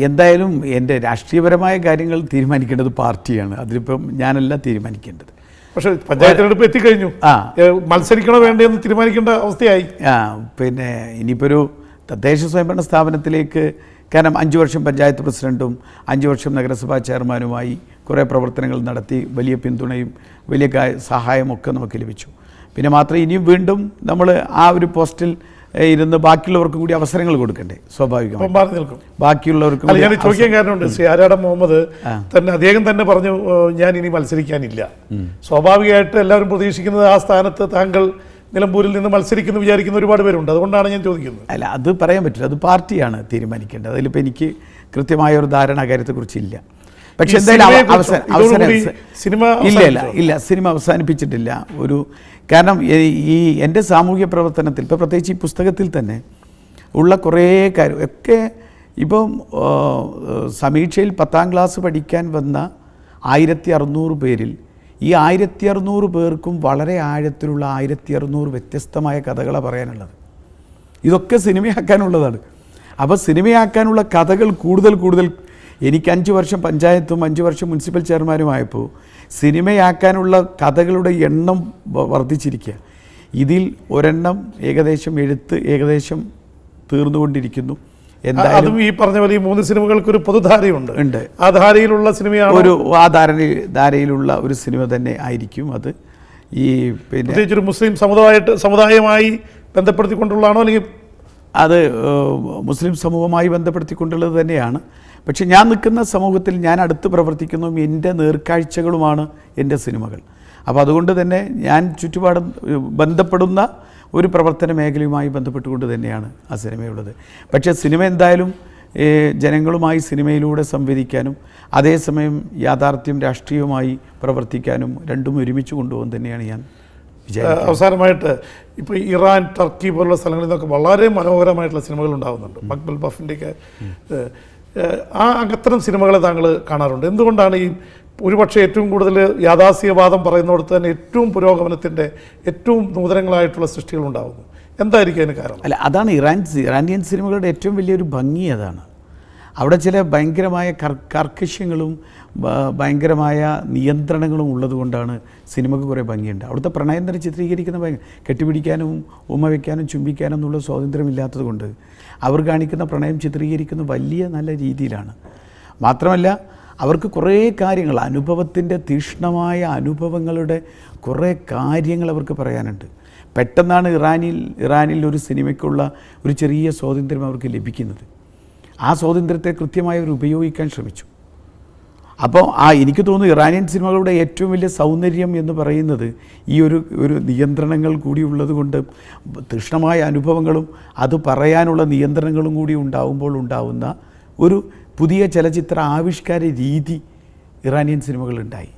എന്തായാലും എൻ്റെ രാഷ്ട്രീയപരമായ കാര്യങ്ങൾ തീരുമാനിക്കേണ്ടത് പാർട്ടിയാണ്, അതിലിപ്പം ഞാനല്ല തീരുമാനിക്കേണ്ടത്. പക്ഷേ പഞ്ചായത്ത് തിരഞ്ഞെടുപ്പ് എത്തിക്കഴിഞ്ഞു, മത്സരിക്കണോ വേണ്ടതെന്ന് തീരുമാനിക്കേണ്ട അവസ്ഥയായി. പിന്നെ ഇനിയിപ്പോൾ ഒരു തദ്ദേശ സ്വയംഭരണ സ്ഥാപനത്തിലേക്ക്, കാരണം 5 വർഷം പഞ്ചായത്ത് പ്രസിഡൻറ്റും 5 വർഷം നഗരസഭാ ചെയർമാനുമായി കുറേ പ്രവർത്തനങ്ങൾ നടത്തി, വലിയ പിന്തുണയും വലിയ സഹായമൊക്കെ നമുക്ക് ലഭിച്ചു. പിന്നെ മാത്രം ഇനിയും വീണ്ടും നമ്മൾ ആ ഒരു പോസ്റ്റിൽ ഇരുന്ന് ബാക്കിയുള്ളവർക്ക് കൂടി അവസരങ്ങൾ കൊടുക്കണ്ടേ? സ്വാഭാവികമായും ബാക്കിയുള്ളവർക്ക് ഞാൻ ചോദിക്കാൻ കാരണമുണ്ട്. ശ്രീ ആരാടൻ മുഹമ്മദ് തന്നെ അദ്ദേഹം തന്നെ പറഞ്ഞു, ഞാൻ ഇനി മത്സരിക്കാനില്ല. സ്വാഭാവികമായിട്ട് എല്ലാവരും പ്രതീക്ഷിക്കുന്നത് ആ സ്ഥാനത്ത് താങ്കൾ നിലമ്പൂരിൽ നിന്ന് മത്സരിക്കുന്നു വിചാരിക്കുന്ന ഒരുപാട് പേരുണ്ട്. അതുകൊണ്ടാണ് ഞാൻ ചോദിക്കുന്നത്. അല്ല, അത് പറയാൻ പറ്റില്ല, അത് പാർട്ടിയാണ് തീരുമാനിക്കേണ്ടത്. അതിലിപ്പോൾ എനിക്ക് കൃത്യമായ ഒരു ധാരണ കാര്യത്തെക്കുറിച്ചില്ല. പക്ഷെ എന്തായാലും ഇല്ല, സിനിമ അവസാനിപ്പിച്ചിട്ടില്ല. കാരണം ഈ എൻ്റെ സാമൂഹ്യ പ്രവർത്തനത്തിൽ ഇപ്പോൾ പ്രത്യേകിച്ച് ഈ പുസ്തകത്തിൽ തന്നെ ഉള്ള കുറേ കാര്യം ഒക്കെ, ഇപ്പം സമീക്ഷയിൽ 10ാം ക്ലാസ് പഠിക്കാൻ വന്ന 1600 പേരിൽ ഈ 1600 പേർക്കും വളരെ ആഴത്തിലുള്ള 1600 വ്യത്യസ്തമായ കഥകളാണ് പറയാനുള്ളത്. ഇതൊക്കെ സിനിമയാക്കാനുള്ളതാണ്. അപ്പോൾ സിനിമയാക്കാനുള്ള കഥകൾ കൂടുതൽ എനിക്ക് 5 വർഷം പഞ്ചായത്തും 5 വർഷം മുനിസിപ്പൽ ചെയർമാനുമായപ്പോൾ സിനിമയാക്കാനുള്ള കഥകളുടെ എണ്ണം വർദ്ധിച്ചിരിക്കുക. ഇതിൽ ഒരെണ്ണം ഏകദേശം തീർന്നുകൊണ്ടിരിക്കുന്നു. എന്തായാലും ഈ പറഞ്ഞ പോലെ ഈ 3 സിനിമകൾക്ക് ഒരു പൊതുധാരയുണ്ട്. ആ ധാരയിലുള്ള സിനിമയാണ്, ധാരയിലുള്ള ഒരു സിനിമ തന്നെ ആയിരിക്കും അത്. ഈ പിന്നെ പ്രത്യേകിച്ച് ഒരു മുസ്ലിം സമുദായമായി ബന്ധപ്പെടുത്തിക്കൊണ്ടുള്ളതാണോ അല്ലെങ്കിൽ അത് മുസ്ലിം സമൂഹവുമായി ബന്ധപ്പെടുത്തിക്കൊണ്ടുള്ളത് തന്നെയാണ്. പക്ഷെ ഞാൻ നിൽക്കുന്ന സമൂഹത്തിൽ ഞാൻ അടുത്ത് പ്രവർത്തിക്കുന്നതും എൻ്റെ നേർക്കാഴ്ചകളുമാണ് എൻ്റെ സിനിമകൾ. അപ്പോൾ അതുകൊണ്ട് തന്നെ ഞാൻ ചുറ്റുപാടും ബന്ധപ്പെടുന്ന ഒരു പ്രവർത്തന മേഖലയുമായി ബന്ധപ്പെട്ടുകൊണ്ട് തന്നെയാണ് ആ സിനിമയുള്ളത്. പക്ഷേ സിനിമ എന്തായാലും ജനങ്ങളുമായി സിനിമയിലൂടെ സംവദിക്കാനും അതേസമയം യാഥാർത്ഥ്യം രാഷ്ട്രീയവുമായി പ്രവർത്തിക്കാനും രണ്ടും ഒരുമിച്ച് കൊണ്ടുപോകാൻ തന്നെയാണ് ഞാൻ വിചാരിക്കുന്നത്. അവസാനമായിട്ട് ഇപ്പോൾ ഇറാൻ, ടർക്കി പോലുള്ള സ്ഥലങ്ങളിൽ നിന്നൊക്കെ വളരെ മനോഹരമായിട്ടുള്ള സിനിമകൾ ഉണ്ടാകുന്നുണ്ട്. മക്ബൽ ബഫിൻ്റെയൊക്കെ അത്തരം സിനിമകളെ താങ്കൾ കാണാറുണ്ട്. എന്തുകൊണ്ടാണ് ഈ ഒരുപക്ഷെ ഏറ്റവും കൂടുതൽ യാഥാസ്ഥികവാദം പറയുന്നിടത്ത് തന്നെ ഏറ്റവും പുരോഗമനത്തിൻ്റെ ഏറ്റവും നൂതനങ്ങളായിട്ടുള്ള സൃഷ്ടികൾ ഉണ്ടാകുന്നു? എന്തായിരിക്കും അതിന് കാരണം? അല്ല, അതാണ് ഇറാനിയൻ സിനിമകളുടെ ഏറ്റവും വലിയൊരു ഭംഗി. അതാണ് അവിടെ ചില ഭയങ്കരമായ കർക്കശ്യങ്ങളും ഭയങ്കരമായ നിയന്ത്രണങ്ങളും ഉള്ളതുകൊണ്ടാണ് സിനിമയ്ക്ക് കുറേ ഭംഗിയുണ്ട്. അവിടുത്തെ പ്രണയം തന്നെ ചിത്രീകരിക്കുന്ന കെട്ടിപ്പിടിക്കാനും ഉമ്മ വയ്ക്കാനും ചുംബിക്കാനും എന്നുള്ള സ്വാതന്ത്ര്യമില്ലാത്തത് കൊണ്ട് അവർ കാണിക്കുന്ന പ്രണയം ചിത്രീകരിക്കുന്ന വലിയ നല്ല രീതിയിലാണ്. മാത്രമല്ല അവർക്ക് കുറേ കാര്യങ്ങൾ, അനുഭവത്തിൻ്റെ തീക്ഷ്ണമായ അനുഭവങ്ങളുടെ കുറേ കാര്യങ്ങൾ അവർക്ക് പറയാനുണ്ട്. പെട്ടെന്നാണ് ഇറാനിൽ ഒരു സിനിമയ്ക്കുള്ള ഒരു ചെറിയ സ്വാതന്ത്ര്യം അവർക്ക് ലഭിക്കുന്നത്. ആ സ്വാതന്ത്ര്യത്തെ കൃത്യമായി അവർ ഉപയോഗിക്കാൻ ശ്രമിച്ചു. അപ്പോൾ എനിക്ക് തോന്നുന്നു ഇറാനിയൻ സിനിമകളുടെ ഏറ്റവും വലിയ സൗന്ദര്യം എന്ന് പറയുന്നത് ഈ ഒരു നിയന്ത്രണങ്ങൾ കൂടി ഉള്ളത് കൊണ്ട്, തീക്ഷ്ണമായ അനുഭവങ്ങളും അത് പറയാനുള്ള നിയന്ത്രണങ്ങളും കൂടി ഉണ്ടാവുമ്പോൾ ഉണ്ടാവുന്ന ഒരു പുതിയ ചലച്ചിത്ര ആവിഷ്കാര രീതി ഇറാനിയൻ സിനിമകളുണ്ടായി.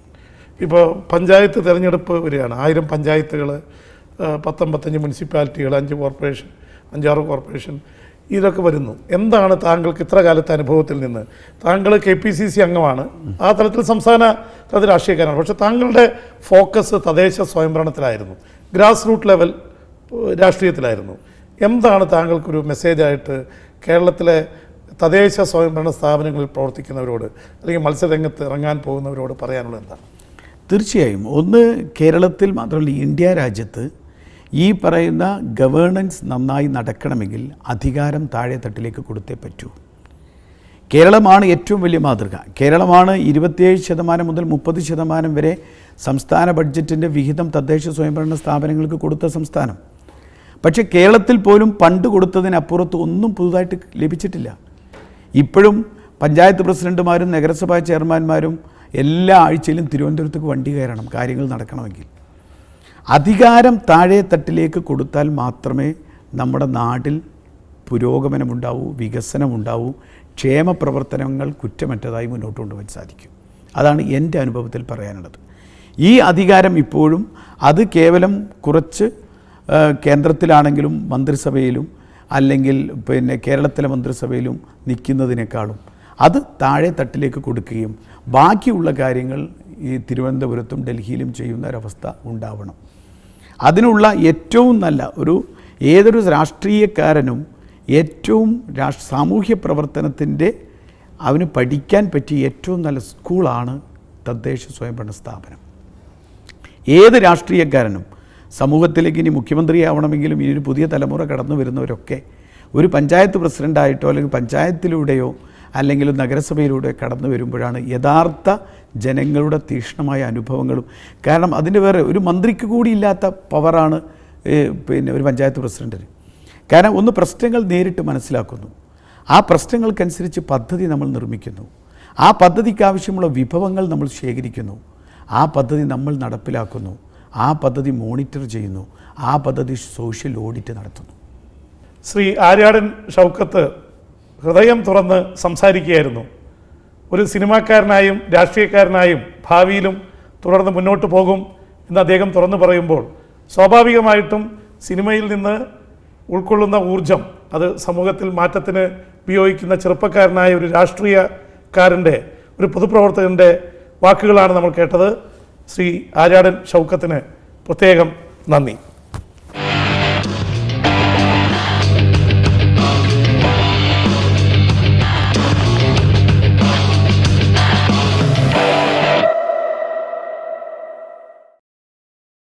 ഇപ്പോൾ പഞ്ചായത്ത് തിരഞ്ഞെടുപ്പ് വരികയാണ്. 1000 പഞ്ചായത്തുകൾ, 10-15 മുനിസിപ്പാലിറ്റികൾ, 5 കോർപ്പറേഷൻ, 5-6 കോർപ്പറേഷൻ. ഇതൊക്കെ വരുന്നു. എന്താണ് താങ്കൾക്ക് ഇത്ര കാലത്തെ അനുഭവത്തിൽ നിന്ന്, താങ്കൾ KPCC അംഗമാണ്, ആ തലത്തിൽ സംസ്ഥാന തലത്തിൽ രാഷ്ട്രീയക്കാരാണ്, പക്ഷേ താങ്കളുടെ ഫോക്കസ് തദ്ദേശ സ്വയംഭരണത്തിലായിരുന്നു, ഗ്രാസ് റൂട്ട് ലെവൽ രാഷ്ട്രീയത്തിലായിരുന്നു. എന്താണ് താങ്കൾക്കൊരു മെസ്സേജായിട്ട് കേരളത്തിലെ തദ്ദേശ സ്വയംഭരണ സ്ഥാപനങ്ങളിൽ പ്രവർത്തിക്കുന്നവരോട് അല്ലെങ്കിൽ മത്സരരംഗത്ത് ഇറങ്ങാൻ പോകുന്നവരോട് പറയാനുള്ളത് എന്താണ്? തീർച്ചയായും ഒന്ന്, കേരളത്തിൽ മാത്രമല്ല ഇന്ത്യ രാജ്യത്ത് ഈ പറയുന്ന ഗവേണൻസ് നന്നായി നടക്കണമെങ്കിൽ അധികാരം താഴെത്തട്ടിലേക്ക് കൊടുത്തേ പറ്റൂ. കേരളമാണ് ഏറ്റവും വലിയ മാതൃക. കേരളമാണ് 27% മുതൽ 30% വരെ സംസ്ഥാന ബഡ്ജറ്റിൻ്റെ വിഹിതം തദ്ദേശ സ്വയംഭരണ സ്ഥാപനങ്ങൾക്ക് കൊടുത്ത സംസ്ഥാനം. പക്ഷേ കേരളത്തിൽ പോലും പണ്ട് കൊടുത്തതിനപ്പുറത്ത് ഒന്നും പുതുതായിട്ട് ലഭിച്ചിട്ടില്ല. ഇപ്പോഴും പഞ്ചായത്ത് പ്രസിഡന്റുമാരും നഗരസഭാ ചെയർമാന്മാരും എല്ലാ ആഴ്ചയിലും തിരുവനന്തപുരത്തേക്ക് വണ്ടി കയറണം കാര്യങ്ങൾ നടക്കണമെങ്കിൽ. അധികാരം താഴെ തട്ടിലേക്ക് കൊടുത്താൽ മാത്രമേ നമ്മുടെ നാട്ടിൽ പുരോഗമനമുണ്ടാവൂ, വികസനമുണ്ടാവൂ, ക്ഷേമ പ്രവർത്തനങ്ങൾ കുറ്റമറ്റതായി മുന്നോട്ട് കൊണ്ടുപോകാൻ സാധിക്കും. അതാണ് എൻ്റെ അനുഭവത്തിൽ പറയാനുള്ളത്. ഈ അധികാരം ഇപ്പോഴും അത് കേവലം കുറച്ച് കേന്ദ്രത്തിലാണെങ്കിലും മന്ത്രിസഭയിലും അല്ലെങ്കിൽ കേരളത്തിലെ മന്ത്രിസഭയിലും നിൽക്കുന്നതിനേക്കാളും അത് താഴെ തട്ടിലേക്ക് കൊടുക്കുകയും ബാക്കിയുള്ള കാര്യങ്ങൾ ഈ തിരുവനന്തപുരത്തും ഡൽഹിയിലും ചെയ്യുന്ന ഒരവസ്ഥ ഉണ്ടാവണം. അതിനുള്ള ഏറ്റവും നല്ല ഏതൊരു രാഷ്ട്രീയക്കാരനും ഏറ്റവും സാമൂഹ്യ പ്രവർത്തനത്തിൻ്റെ അവന് പഠിക്കാൻ പറ്റിയ ഏറ്റവും നല്ല സ്കൂളാണ് തദ്ദേശ സ്വയംഭരണ സ്ഥാപനം. ഏത് രാഷ്ട്രീയക്കാരനും സമൂഹത്തിലേക്ക് ഇനി മുഖ്യമന്ത്രിയാവണമെങ്കിലും ഇനി ഒരു പുതിയ തലമുറ കടന്നു വരുന്നവരൊക്കെ ഒരു പഞ്ചായത്ത് പ്രസിഡൻ്റായിട്ടോ അല്ലെങ്കിൽ പഞ്ചായത്തിലൂടെയോ അല്ലെങ്കിൽ നഗരസഭയിലൂടെ കടന്നു വരുമ്പോഴാണ് യഥാർത്ഥ ജനങ്ങളുടെ തീക്ഷ്ണമായ അനുഭവങ്ങളും, കാരണം അതിൻ്റെ വേറെ ഒരു മന്ത്രിക്ക് കൂടി ഇല്ലാത്ത പവറാണ് ഒരു പഞ്ചായത്ത് പ്രസിഡൻറ്റിന്. കാരണം ഒന്ന് പ്രശ്നങ്ങൾ നേരിട്ട് മനസ്സിലാക്കുന്നു, ആ പ്രശ്നങ്ങൾക്കനുസരിച്ച് പദ്ധതി നമ്മൾ നിർമ്മിക്കുന്നു, ആ പദ്ധതിക്ക് ആവശ്യമുള്ള വിഭവങ്ങൾ നമ്മൾ ശേഖരിക്കുന്നു, ആ പദ്ധതി നമ്മൾ നടപ്പിലാക്കുന്നു, ആ പദ്ധതി മോണിറ്റർ ചെയ്യുന്നു, ആ പദ്ധതി സോഷ്യൽ ഓഡിറ്റ് നടത്തുന്നു. ശ്രീ ആര്യാടൻ ഷൗക്കത്ത് ഹൃദയം തുറന്ന് സംസാരിക്കുകയായിരുന്നു. ഒരു സിനിമാക്കാരനായും രാഷ്ട്രീയക്കാരനായും ഭാവിയിലും തുടർന്ന് മുന്നോട്ട് പോകും എന്ന് അദ്ദേഹം തുറന്നു പറയുമ്പോൾ സ്വാഭാവികമായിട്ടും സിനിമയിൽ നിന്ന് ഉൾക്കൊള്ളുന്ന ഊർജം അത് സമൂഹത്തിൽ മാറ്റത്തിന് ഉപയോഗിക്കുന്ന ചെറുപ്പക്കാരനായ ഒരു രാഷ്ട്രീയക്കാരൻ്റെ, ഒരു പൊതുപ്രവർത്തകൻ്റെ വാക്കുകളാണ് നമ്മൾ കേട്ടത്. ശ്രീ ആര്യാടൻ ഷൗക്കത്തിന് പ്രത്യേകം നന്ദി.